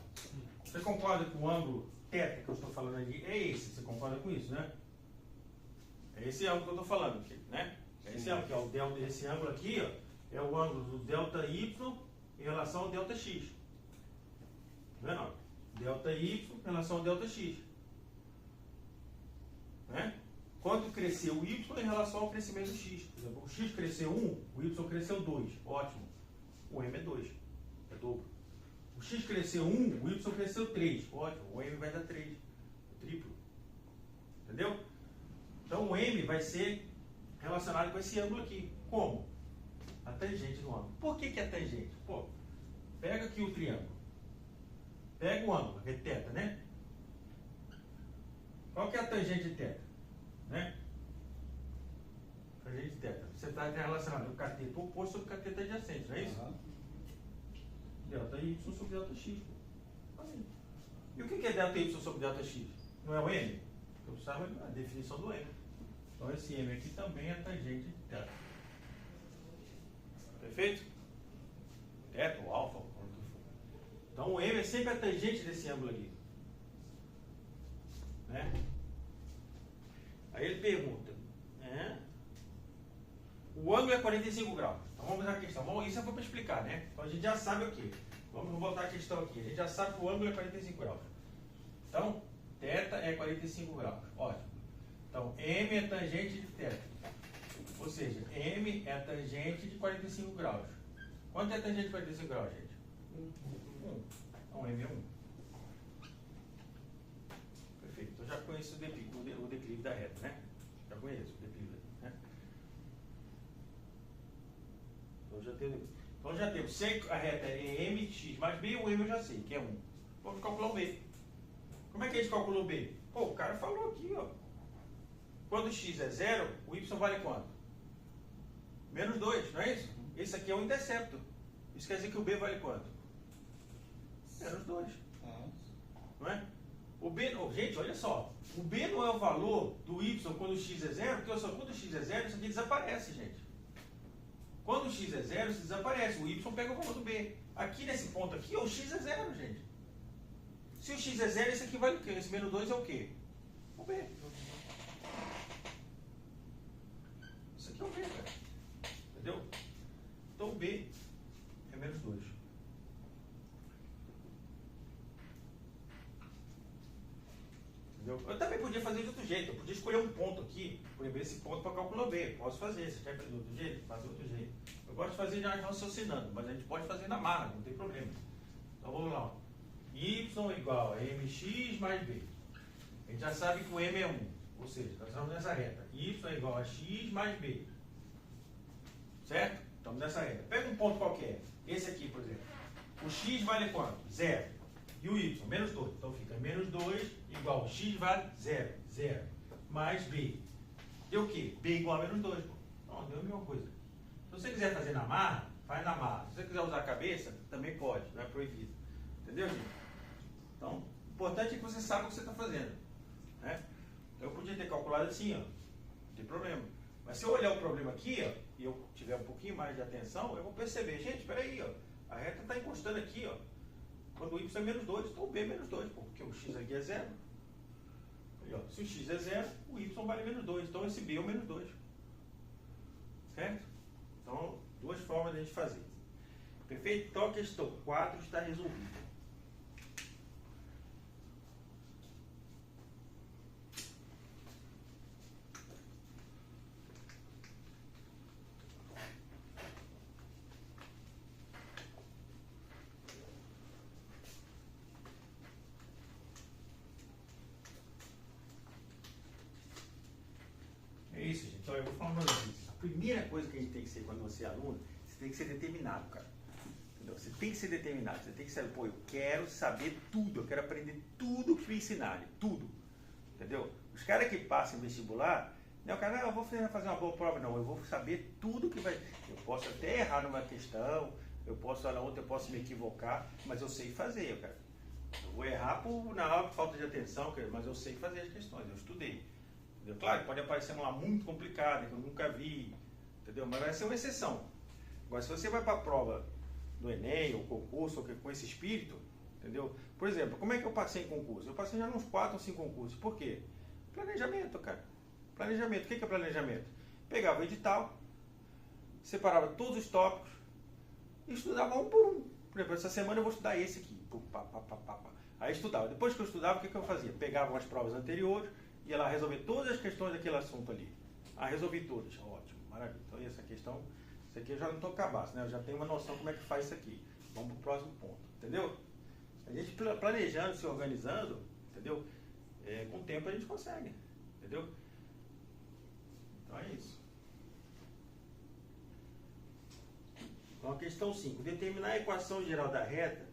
Você concorda com o ângulo θ que eu estou falando ali? É esse. Você concorda com isso, né? É esse ângulo que eu estou falando aqui, né? É esse ângulo, que é o delta, esse ângulo aqui, ó, é o ângulo do delta y em relação ao delta x. Tá vendo? Delta y em relação ao delta x. Né? Quanto cresceu o y em relação ao crescimento do x? Por exemplo, o x cresceu 1, o y cresceu 2. Ótimo. O m é 2. É dobro. O x cresceu 1, o y cresceu 3. Ótimo. O m vai dar 3. É triplo. Entendeu? Então o m vai ser relacionado com esse ângulo aqui. Como? A tangente do ângulo. Por que é tangente? Pô, pega aqui o triângulo. Pega o ângulo, que é θ, né? Qual que é a tangente de θ? Né? Tangente de θ. Você está relacionado o cateto oposto sobre o cateto adjacente, não é isso? Delta y sobre delta x. E o que é delta y sobre delta x? Não é o m? Eu precisava a definição do m. Então esse m aqui também é tangente de θ. Perfeito? Θ ou alfa, quanto for. Então o m é sempre a tangente desse ângulo aqui. Né? Aí ele pergunta, né? O ângulo é 45 graus. Então vamos ver a questão. Isso é para explicar, né? Então a gente já sabe o quê? Vamos voltar a questão aqui. A gente já sabe que o ângulo é 45 graus. Então, θ é 45 graus. Ótimo. Então, m é tangente de θ. Ou seja, m é a tangente de 45 graus. Quanto é a tangente de 45 graus, gente? 1. Então, m é 1. Perfeito. Então, já conheço o declive da reta, né? Já conheço o declive, né? Então, já temos. Se a reta é mx mais b, o m eu já sei, que é 1. Vamos calcular o b. Como é que a gente calcula o b? Pô, o cara falou aqui, ó. Quando x é 0, o y vale quanto? Menos 2, não é isso? Esse aqui é o intercepto. Isso quer dizer que o b vale quanto? Menos 2. Não é? O b, gente, olha só. O b não é o valor do y quando o x é 0, porque só quando o x é 0, isso aqui desaparece, gente. Quando o x é 0, isso desaparece. O y pega o valor do b. Aqui nesse ponto aqui, o x é 0, gente. x é 0, esse aqui vale o quê? Esse menos 2 é o quê? O b. Isso aqui é o b, cara. Entendeu? Então o b é menos 2. Entendeu? Eu também podia fazer de outro jeito. Eu podia escolher um ponto aqui, por exemplo, esse ponto para calcular o b. Posso fazer. Você quer fazer de outro jeito? Faz de outro jeito. Eu gosto de fazer já raciocinando, mas a gente pode fazer na marra, não tem problema. Então vamos lá. Y igual a mx mais b. A gente já sabe que o m é 1. Ou seja, nós estamos nessa reta. Y é igual a x mais b. Certo? Estamos nessa reta. Pega um ponto qualquer. Esse aqui, por exemplo. O x vale quanto? 0. E o y? Menos 2. Então fica menos 2 igual a x vale 0. 0. Mais b. Deu o quê? B igual a menos 2. Não, deu a mesma coisa. Se você quiser fazer na marra, faz na marra. Se você quiser usar a cabeça, também pode. Não é proibido. Entendeu, gente? Então, o importante é que você saiba o que você está fazendo. Né? Eu podia ter calculado assim, ó. Não tem problema. Mas se eu olhar o problema aqui, ó, e eu tiver um pouquinho mais de atenção, eu vou perceber. Gente, espera aí, ó. A reta está encostando aqui, ó. Quando o y é menos 2, então o b é menos 2, porque o x aqui é 0. Aí, ó, se o x é 0, o y vale menos 2. Então esse b é o menos 2. Certo? Então, duas formas de a gente fazer. Perfeito? Então a questão 4 está resolvida. É isso, gente. Então eu vou falar uma coisa. A primeira coisa que a gente tem que ser quando você é aluno, você tem que ser determinado, cara. Entendeu? Você tem que ser determinado. Você tem que saber, pô, eu quero saber tudo. Eu quero aprender tudo que me ensinarem. Tudo. Entendeu? Os caras que passam em vestibular, não, o cara, eu vou fazer uma boa prova. Não, eu vou saber tudo que vai... Eu posso até errar numa questão, eu posso, na outra eu posso me equivocar, mas eu sei fazer, cara. Eu vou errar na aula por falta de atenção, mas eu sei fazer as questões, eu estudei. Entendeu? Claro, pode aparecer uma muito complicada, que eu nunca vi, entendeu? Mas vai ser uma exceção. Agora, se você vai para a prova do Enem, ou concurso, ou com esse espírito, entendeu? Por exemplo, como é que eu passei em concurso? Eu passei já nos 4 ou 5 concursos. Por quê? Planejamento, cara. Planejamento. O que é planejamento? Pegava o edital, separava todos os tópicos e estudava um por um. Por exemplo, essa semana eu vou estudar esse aqui. Aí estudava. Depois que eu estudava, o que eu fazia? Pegava umas provas anteriores, ia lá resolver todas as questões daquele assunto ali. Resolvi todas. Ótimo, maravilha. Então, essa questão, isso aqui eu já não estou cabaço, né? Eu já tenho uma noção como é que faz isso aqui. Vamos para o próximo ponto, entendeu? A gente planejando, se organizando, entendeu? Com o tempo a gente consegue, entendeu? Então é isso. Então, a questão 5. Determinar a equação geral da reta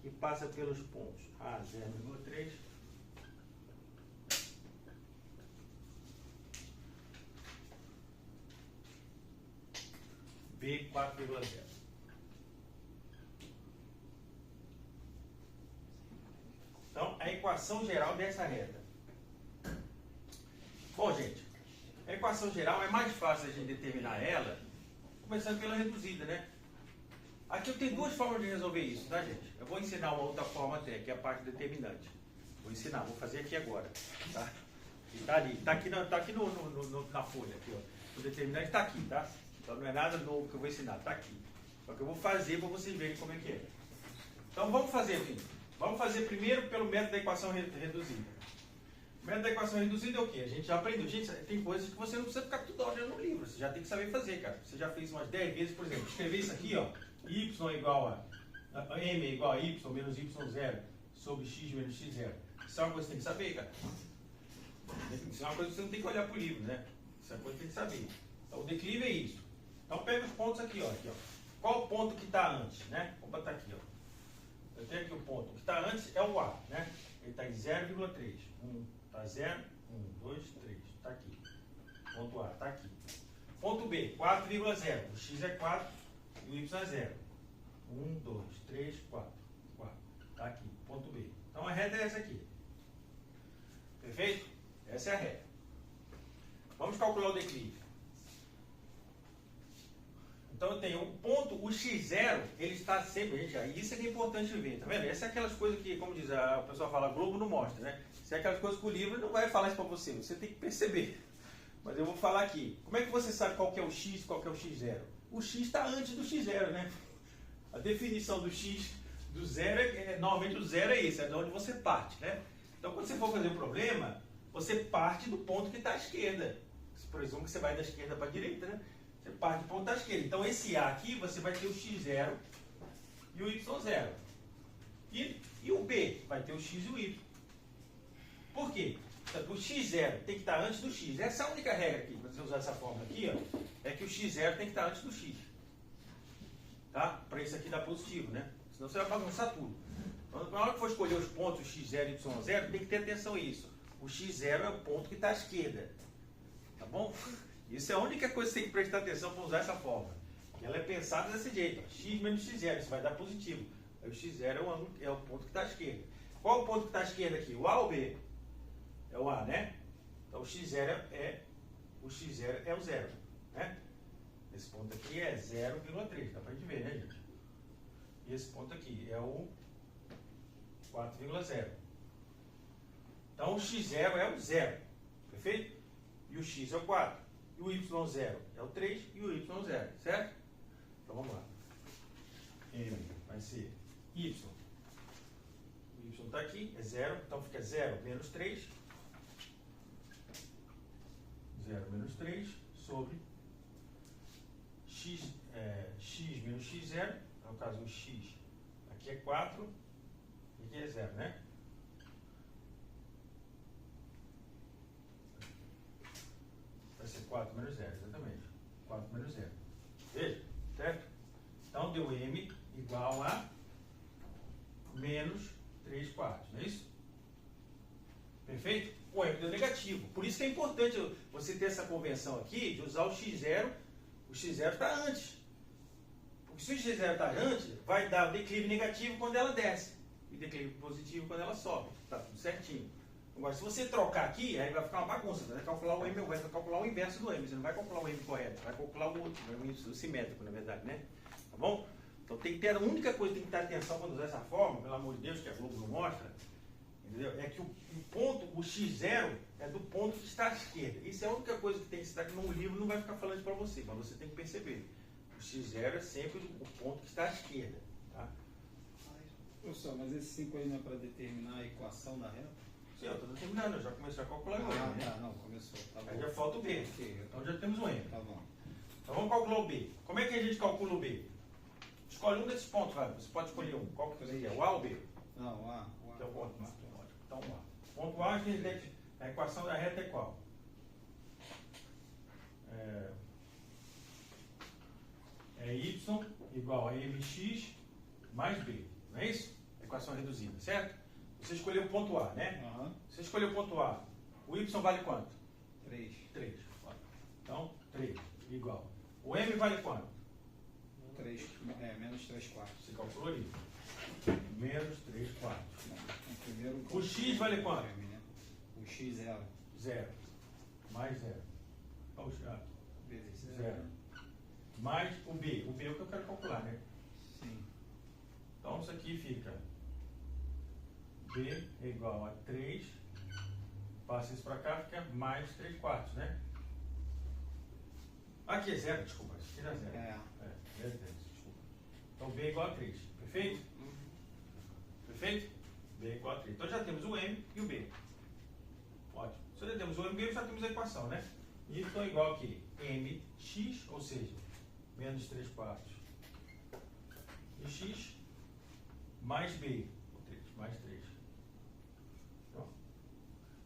que passa pelos pontos A, 0,3... B, 4,0. Então, a equação geral dessa reta. Bom, gente, a equação geral é mais fácil a gente determinar ela, começando pela reduzida, né? Aqui eu tenho duas formas de resolver isso, tá, gente? Eu vou ensinar uma outra forma até, que é a parte determinante. Vou ensinar, vou fazer aqui agora, tá? E tá ali, tá aqui na folha, aqui, ó. O determinante está aqui, tá? Então não é nada novo que eu vou ensinar, está aqui. Só que eu vou fazer para vocês verem como é que é. Então vamos fazer, gente. Vamos fazer primeiro pelo método da equação reduzida. O método da equação reduzida é o quê? A gente já aprendeu. Gente, tem coisas que você não precisa ficar toda hora no livro. Você já tem que saber fazer, cara. Você já fez umas 10 vezes, por exemplo. Escrever isso aqui, ó. Y igual a M igual a Y menos Y0 sobre X menos X0. Isso é uma coisa que você tem que saber, cara. Isso é uma coisa que você não tem que olhar para o livro, né? Isso é uma coisa que tem que saber. Então o declive é isso. Então pega os pontos aqui, ó. Qual o ponto que está antes, né? Vou botar aqui, ó. Eu tenho aqui o ponto. O que está antes é o A, né? Ele está em 0,3. Está 0, 1, 2, 3. Está aqui. Ponto A, está aqui. Ponto B, 4,0. O X é 4 e o Y é 0. 1, 2, 3, 4. 4. Está aqui. Ponto B. Então a reta é essa aqui. Perfeito? Essa é a reta. Vamos calcular o declive. Então eu tenho um ponto, o x x0, ele está sempre, gente, isso é que é importante ver, tá vendo? Essas é aquelas coisas que, como diz, o pessoal fala, Globo não mostra, né? Isso é aquelas coisas que o livro não vai falar isso para você, você tem que perceber. Mas eu vou falar aqui, como é que você sabe qual que é o x e qual que é o x0? O x está antes do x0, né? A definição do x, do zero, normalmente o zero é esse, é de onde você parte, né? Então, quando você for fazer o problema, você parte do ponto que está à esquerda. Você presume que você vai da esquerda para a direita, né? Você parte do ponto da esquerda. Então, esse A aqui, você vai ter o x0 e o y0. E o B vai ter o x e o y. Por quê? Portanto, o x0 tem que estar antes do x. Essa é a única regra aqui, para você usar essa fórmula aqui, ó, é que o x0 tem que estar antes do x. Tá? Para isso aqui dar positivo, né? Senão você vai bagunçar tudo. Então, na hora que for escolher os pontos x0 e y0, tem que ter atenção a isso. O x0 é o ponto que está à esquerda. Tá bom? Isso é a única coisa que você tem que prestar atenção para usar essa fórmula. Ela é pensada desse jeito. Ó, x menos x0, isso vai dar positivo. Aí o x0 é o ponto que está à esquerda. Qual é o ponto que está à esquerda aqui? O A ou o B? É o A, né? Então o x0 é o zero. Né? Esse ponto aqui é 0,3. Dá para a gente ver, né, gente? E esse ponto aqui é o 4,0. Então o x0 é o 0. Perfeito? E o x é o 4. E o y0 é o 3 e o y0. Certo? Então vamos lá. M vai ser y. O y está aqui, é 0. Então fica 0 menos 3. 0 menos 3 sobre x menos x0. No caso, o x aqui é 4 e aqui é 0, né? Vai ser 4 menos 0, exatamente. 4 menos 0. Veja, certo? Então, deu m igual a menos 3 quartos, não é isso? Perfeito? O m deu negativo. Por isso que é importante você ter essa convenção aqui de usar o x0. O x0 está antes. Porque se o x0 está antes, vai dar o declive negativo quando ela desce. E declive positivo quando ela sobe. Está tudo certinho. Agora, se você trocar aqui, aí vai ficar uma bagunça. Você vai calcular o inverso do m. Você não vai calcular o m correto. Vai calcular o outro. O simétrico, na verdade, né? Tá bom? Então tem que ter a única coisa que tem que ter atenção quando usar essa fórmula, pelo amor de Deus, que a Globo não mostra, entendeu? É que o ponto, o x0, é do ponto que está à esquerda. Isso é a única coisa que tem que estar, que no livro não vai ficar falando isso para você, mas você tem que perceber. O x0 é sempre o ponto que está à esquerda. Tá? Professor, mas esse 5 aí não é para determinar a equação da reta? Sim, eu estou determinando, eu já comecei a calcular agora. Ah, Né? tá, não, começou. Tá bom. Aí já falta o B. Ok, Então já temos um M. tá bom. Então vamos calcular o B. Como é que a gente calcula o B? Escolhe um desses pontos, vai. Você pode escolher um. Qual que você quer? O A ou o B? Não, o A. Que é o ponto A. Então, o A. Ponto A, a equação da reta é qual? É y igual a mx mais b. Não é isso? Equação reduzida, certo? Você escolheu o ponto A, né? Aham. Você escolheu o ponto A. O y vale quanto? 3. 3. Então, 3 igual. O m vale quanto? 3, menos 3 quartos. Você calculou ali. Menos 3 quartos. Não, primeiro, O x vale quanto? né? O x 0. 0. Mais 0. Vezes 0. Mais o B. O B é o que eu quero calcular, né? Sim. Então isso aqui fica B é igual a 3. Passa isso para cá, fica mais 3 quartos, né? Aqui é 0, desculpa. Aqui dá 0. É. É 0, desculpa. Então B é igual a 3. Perfeito? Perfeito? B é igual a 3. Então já temos o M e o B. Ótimo. Se já temos o M e o B, já temos a equação, né? Y é igual a quê? MX, ou seja, menos 3 quartos. E X mais B. 3, mais 3. Pronto.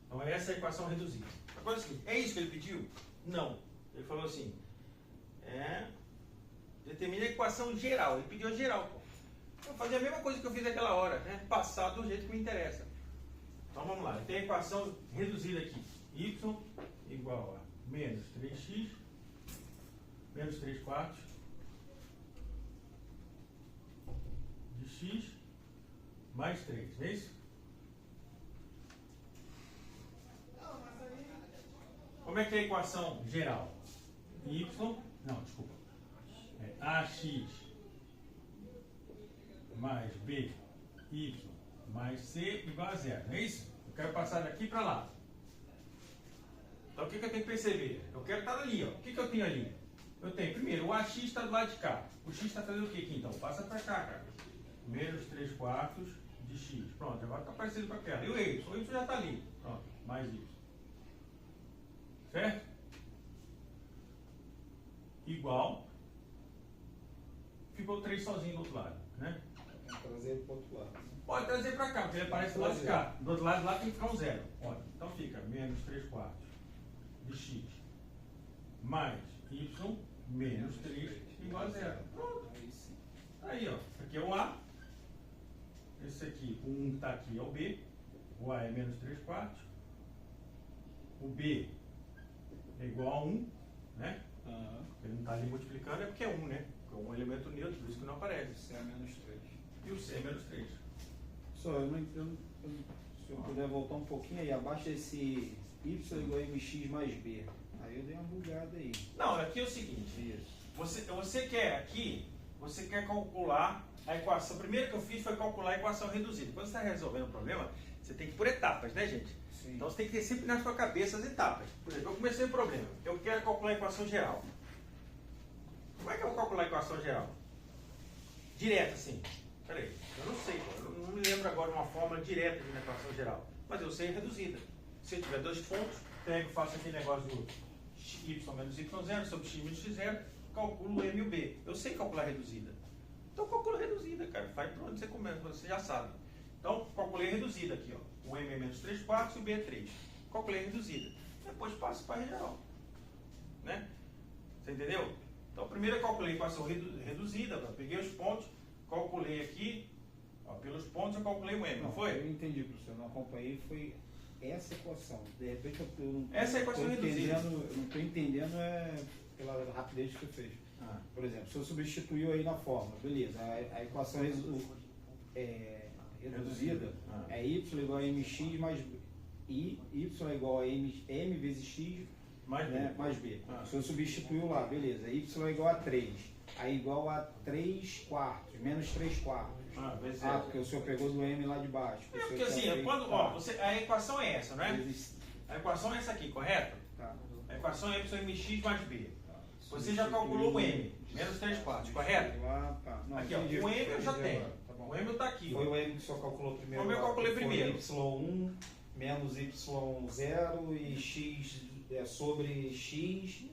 Então essa é a equação reduzida. Agora é o seguinte, é isso que ele pediu? Não. Ele falou assim, determina a equação geral. Ele pediu a geral. Pô. Eu vou fazer a mesma coisa que eu fiz naquela hora, né? Passar do jeito que me interessa. Então vamos lá. Tem a equação reduzida aqui. Y igual a menos 3x, menos 3 quartos, de x, mais 3. Não é isso? Como é que é a equação geral? Y, não, desculpa. É AX mais B, Y, mais C igual a zero. Não é isso? Eu quero passar daqui para lá. Então o que eu tenho que perceber? Eu quero estar ali, ó. O que eu tenho ali? Eu tenho, primeiro, o AX está do lado de cá. O X está fazendo o que aqui então? Passa para cá, cara. Menos 3/4 de X. Pronto, agora está parecido com aquela. E o Y? O Y já está ali. Pronto, mais Y. Certo? Igual. Ficou 3 sozinho do outro lado, né? Tem que trazer ele para o outro lado. Pode trazer para cá, porque ele aparece do lado de cá. Do outro lado lá tem que ficar um zero. Olha, então fica menos 3/4 de X mais Y menos 3 igual a zero. Pronto. Aí sim. Aí, ó. Aqui é o A. Esse aqui, o 1 está aqui, é o B. O A é menos 3/4. O B é igual a 1, né? Aham. Ele não está ali multiplicando, é porque é 1, né? Porque é um elemento neutro, por isso que não aparece. C é menos 3. E o C é menos 3. Só, se eu puder voltar um pouquinho aí, abaixo desse Y igual a MX mais B. Aí eu dei uma bugada aí. Não, aqui é o seguinte. Isso. Você quer aqui, você quer calcular a equação. Primeiro que eu fiz foi calcular a equação reduzida. Quando você está resolvendo um problema, você tem que ir por etapas, né, gente? Sim. Então você tem que ter sempre na sua cabeça as etapas. Por exemplo, eu comecei o problema. Eu quero calcular a equação geral. Como é que eu vou calcular a equação geral? Direto, assim. Peraí, eu não sei, eu não me lembro agora uma fórmula direta de uma equação geral. Mas eu sei a reduzida. Se eu tiver dois pontos, pego e faço aquele negócio do y menos y0 sobre x menos x0, calculo o m e o b. Eu sei calcular reduzida. Então calcula reduzida, cara. Vai para onde você começa, você já sabe. Então, calculei reduzida aqui, ó. O m é menos 3/4 e o b é 3. Calculei reduzida. Depois passo para a geral. Né? Você entendeu? Então, primeiro eu calculei a equação reduzida, eu peguei os pontos, calculei aqui, ó, pelos pontos eu calculei o m, não foi? Eu entendi, professor. Não acompanhei, foi essa equação. De repente eu não Essa é a equação reduzida. Eu não estou entendendo pela rapidez que você fez. Ah. Por exemplo, se eu substituiu aí na fórmula, beleza, a equação reduzida Ah. é y igual a mx mais b. Y é igual a m vezes x Mais B. né, mais b. Ah. Se eu substituiu lá, beleza, y é igual a 3. Aí igual a 3/4, menos 3/4. Ah, vezes Ah, zero. porque o senhor pegou do m lá de baixo. É O senhor porque assim, tinha feito- quando, ó, a equação é essa, não é? Vezes- A equação é essa aqui, correto? tá. A equação é y mais b. Tá. Você já calculou o m, menos 3/4, correto? Ah, tá. Não, Aqui, ó, entendi. o m eu já Entendi tenho. agora, tá bom. O m está aqui, Foi ó. o m que o senhor calculou primeiro. Como eu lá, calculei que primeiro. Foi y1 menos y0 e x sobre x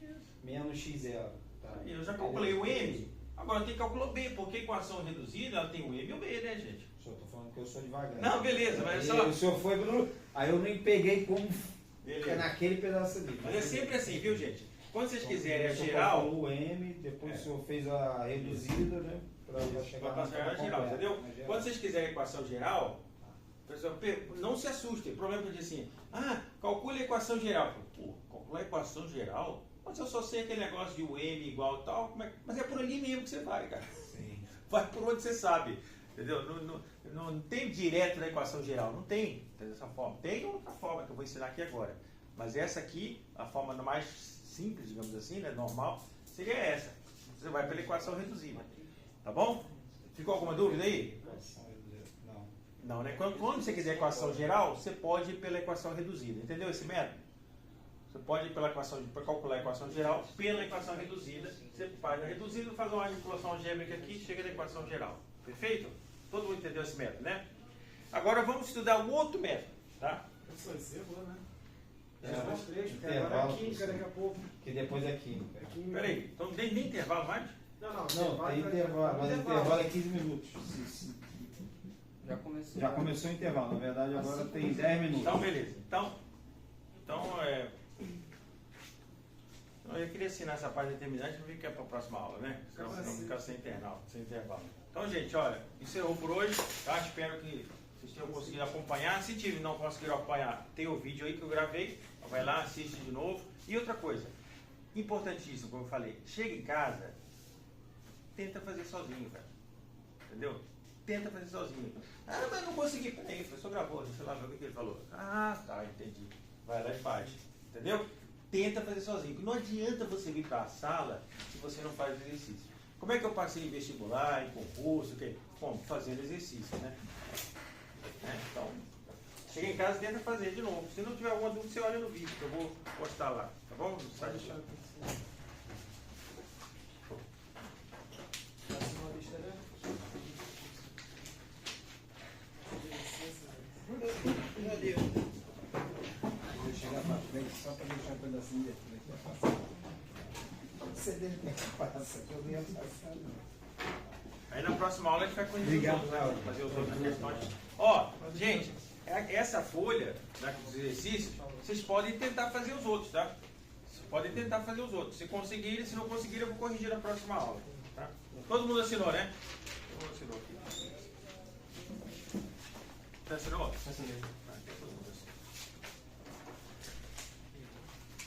menos x0. Tá. Eu já calculei o m, agora eu tenho que calcular o b, porque a equação reduzida ela tem o m e o b, né, gente? O senhor, tô falando que eu sou devagar. Não, beleza, mas Aí só. o senhor foi pro... Aí eu nem peguei como Beleza. naquele pedaço ali. Mas é sempre assim, viu, gente? Quando vocês Então, quiserem a o senhor geral, calculou o m, depois o senhor fez a reduzida, né? Para chegar vai passar a geral, completa, entendeu? na geral. Quando vocês quiserem a equação geral, pessoal, não se assustem. O problema é que diz assim, calcule a equação geral. Pô, calcular a equação geral? Mas eu só sei aquele negócio de o m igual tal, mas é por ali mesmo que você vai, cara. Sim. Vai por onde você sabe, entendeu? Não tem direto na equação geral, não tem dessa forma. Tem outra forma que eu vou ensinar aqui agora. Mas essa aqui, a forma mais simples, digamos assim, né, normal, seria essa. Você vai pela equação reduzida. Tá bom? Ficou alguma dúvida aí? Não. Não, né? Quando você quiser equação geral, você pode ir pela equação reduzida. Entendeu esse método? Você pode ir pela equação, para calcular a equação geral, pela equação reduzida. Você faz a reduzida, faz uma manipulação algébrica aqui e chega na equação geral. Perfeito? Todo mundo entendeu esse método, né? Agora vamos estudar o outro método, tá? Isso aí, você errou, né? É, Os três, porque intervalo, agora é química daqui a pouco. Que depois é química. É química. Peraí, então não tem nem intervalo mais? Não, Não, intervalo tem vai- intervalo, mas intervalo é 15 minutos. Já começou. Já começou o intervalo, na verdade agora tem 10 minutos. Então, beleza. Então eu queria ensinar essa parte determinante, mas fica para a próxima aula, né? Senão você não ficar sem intervalo. Então, gente, olha, encerrou por hoje, tá? Espero que vocês tenham conseguido acompanhar. Se não conseguiram acompanhar, tem o vídeo aí que eu gravei. Vai lá, assiste de novo. E outra coisa, importantíssimo, como eu falei, chega em casa, tenta fazer sozinho, cara. Entendeu? Tenta fazer sozinho. Mas não consegui. Peraí, o professor gravou, deixa eu lá ver o que ele falou. Tá, entendi. Vai lá e faz. Entendeu? Tenta fazer sozinho. Porque não adianta você vir para a sala se você não faz exercício. Como é que eu passei em vestibular, em concurso? Como? Fazendo exercício, né? Então, chega em casa e tenta fazer de novo. Se não tiver alguma dúvida, você olha no vídeo, que eu vou postar lá, tá bom? No site. Próxima lista, né? Meu Deus. Vou chegar pra frente só pra deixar um pedacinho de frente pra passar. Você dele tem que passar, que eu não ia passar, não. Aí na próxima aula a gente vai corrigir Obrigado, os outros, Laura. né? Fazer os outros questões. Ó, gente, essa folha, né, dos exercícios, vocês podem tentar fazer os outros, tá? Vocês podem tentar fazer os outros. Se conseguirem, se não conseguirem, eu vou corrigir na próxima aula. Tá? Todo mundo assinou, né? Todo mundo assinou aqui. Você assinou? Assinei. Ah, então todo mundo assinou.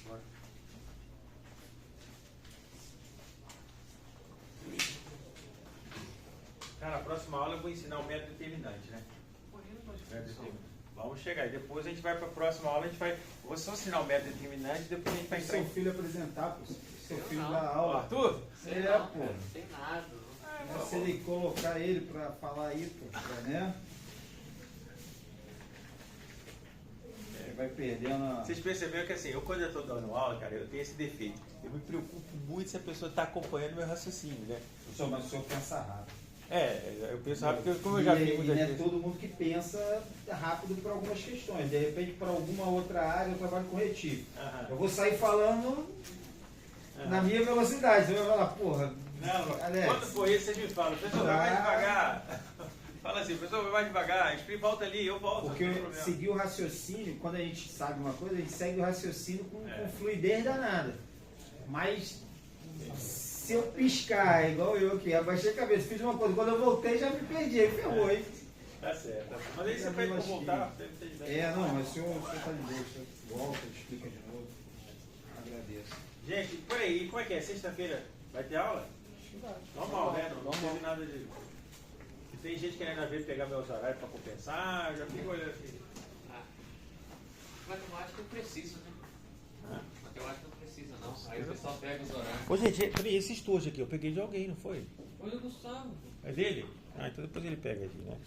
Bora. Cara, na próxima aula eu vou ensinar o método determinante, né? Método determinante. Vamos chegar. E depois a gente vai para a próxima aula, a gente vai. Vou só ensinar o método determinante, depois a gente vai entrar Seu em. filho apresentar, pô. Seu filho não. da Ó, aula. Arthur? Sei É, não, pô. cara, não tem nada. Se ele colocar ele pra falar aí, pô, né? Ele vai perdendo a... Vocês perceberam que assim, eu quando eu estou dando aula, cara, eu tenho esse defeito. Eu me preocupo muito se a pessoa está acompanhando meu raciocínio, né? Mas o senhor pensa rápido. Eu penso rápido, porque como eu já vi E muitas não é vezes. todo mundo que pensa rápido para algumas questões. De repente, para alguma outra área, eu trabalho com retivo. Aham. Eu vou sair falando Aham. na minha velocidade. Você vai falar, porra, Não, Alex, quando for isso, você me fala, pessoal, vai mais Ah. devagar. Fala assim, pessoal, vai mais devagar, explica, volta ali, eu volto. porque não tem problema. seguir o raciocínio, quando a gente sabe uma coisa, a gente segue o raciocínio com É. fluidez danada. Mas se eu piscar, igual eu que abaixei a cabeça, fiz uma coisa, quando eu voltei já me perdi, aí ferrou, hein? Tá certo, tá certo. Mas aí você pede pra voltar, você tem ideia. É, não, mas o senhor tá de boa, o senhor volta, explica de novo. Agradeço. Gente, peraí, como é que é? Sexta-feira vai ter aula? Normal, né? Não teve nada de. E tem gente querendo ver pegar meus horários pra compensar, eu já fico olhando aqui. Ah, matemática não precisa, né? Hã? Matemática não precisa, não. Aí o pessoal pega os horários. Ô, gente, peraí, esse estojo aqui, eu peguei de alguém, não foi? Foi do Gustavo. É dele? Ah, então depois ele pega aqui, né?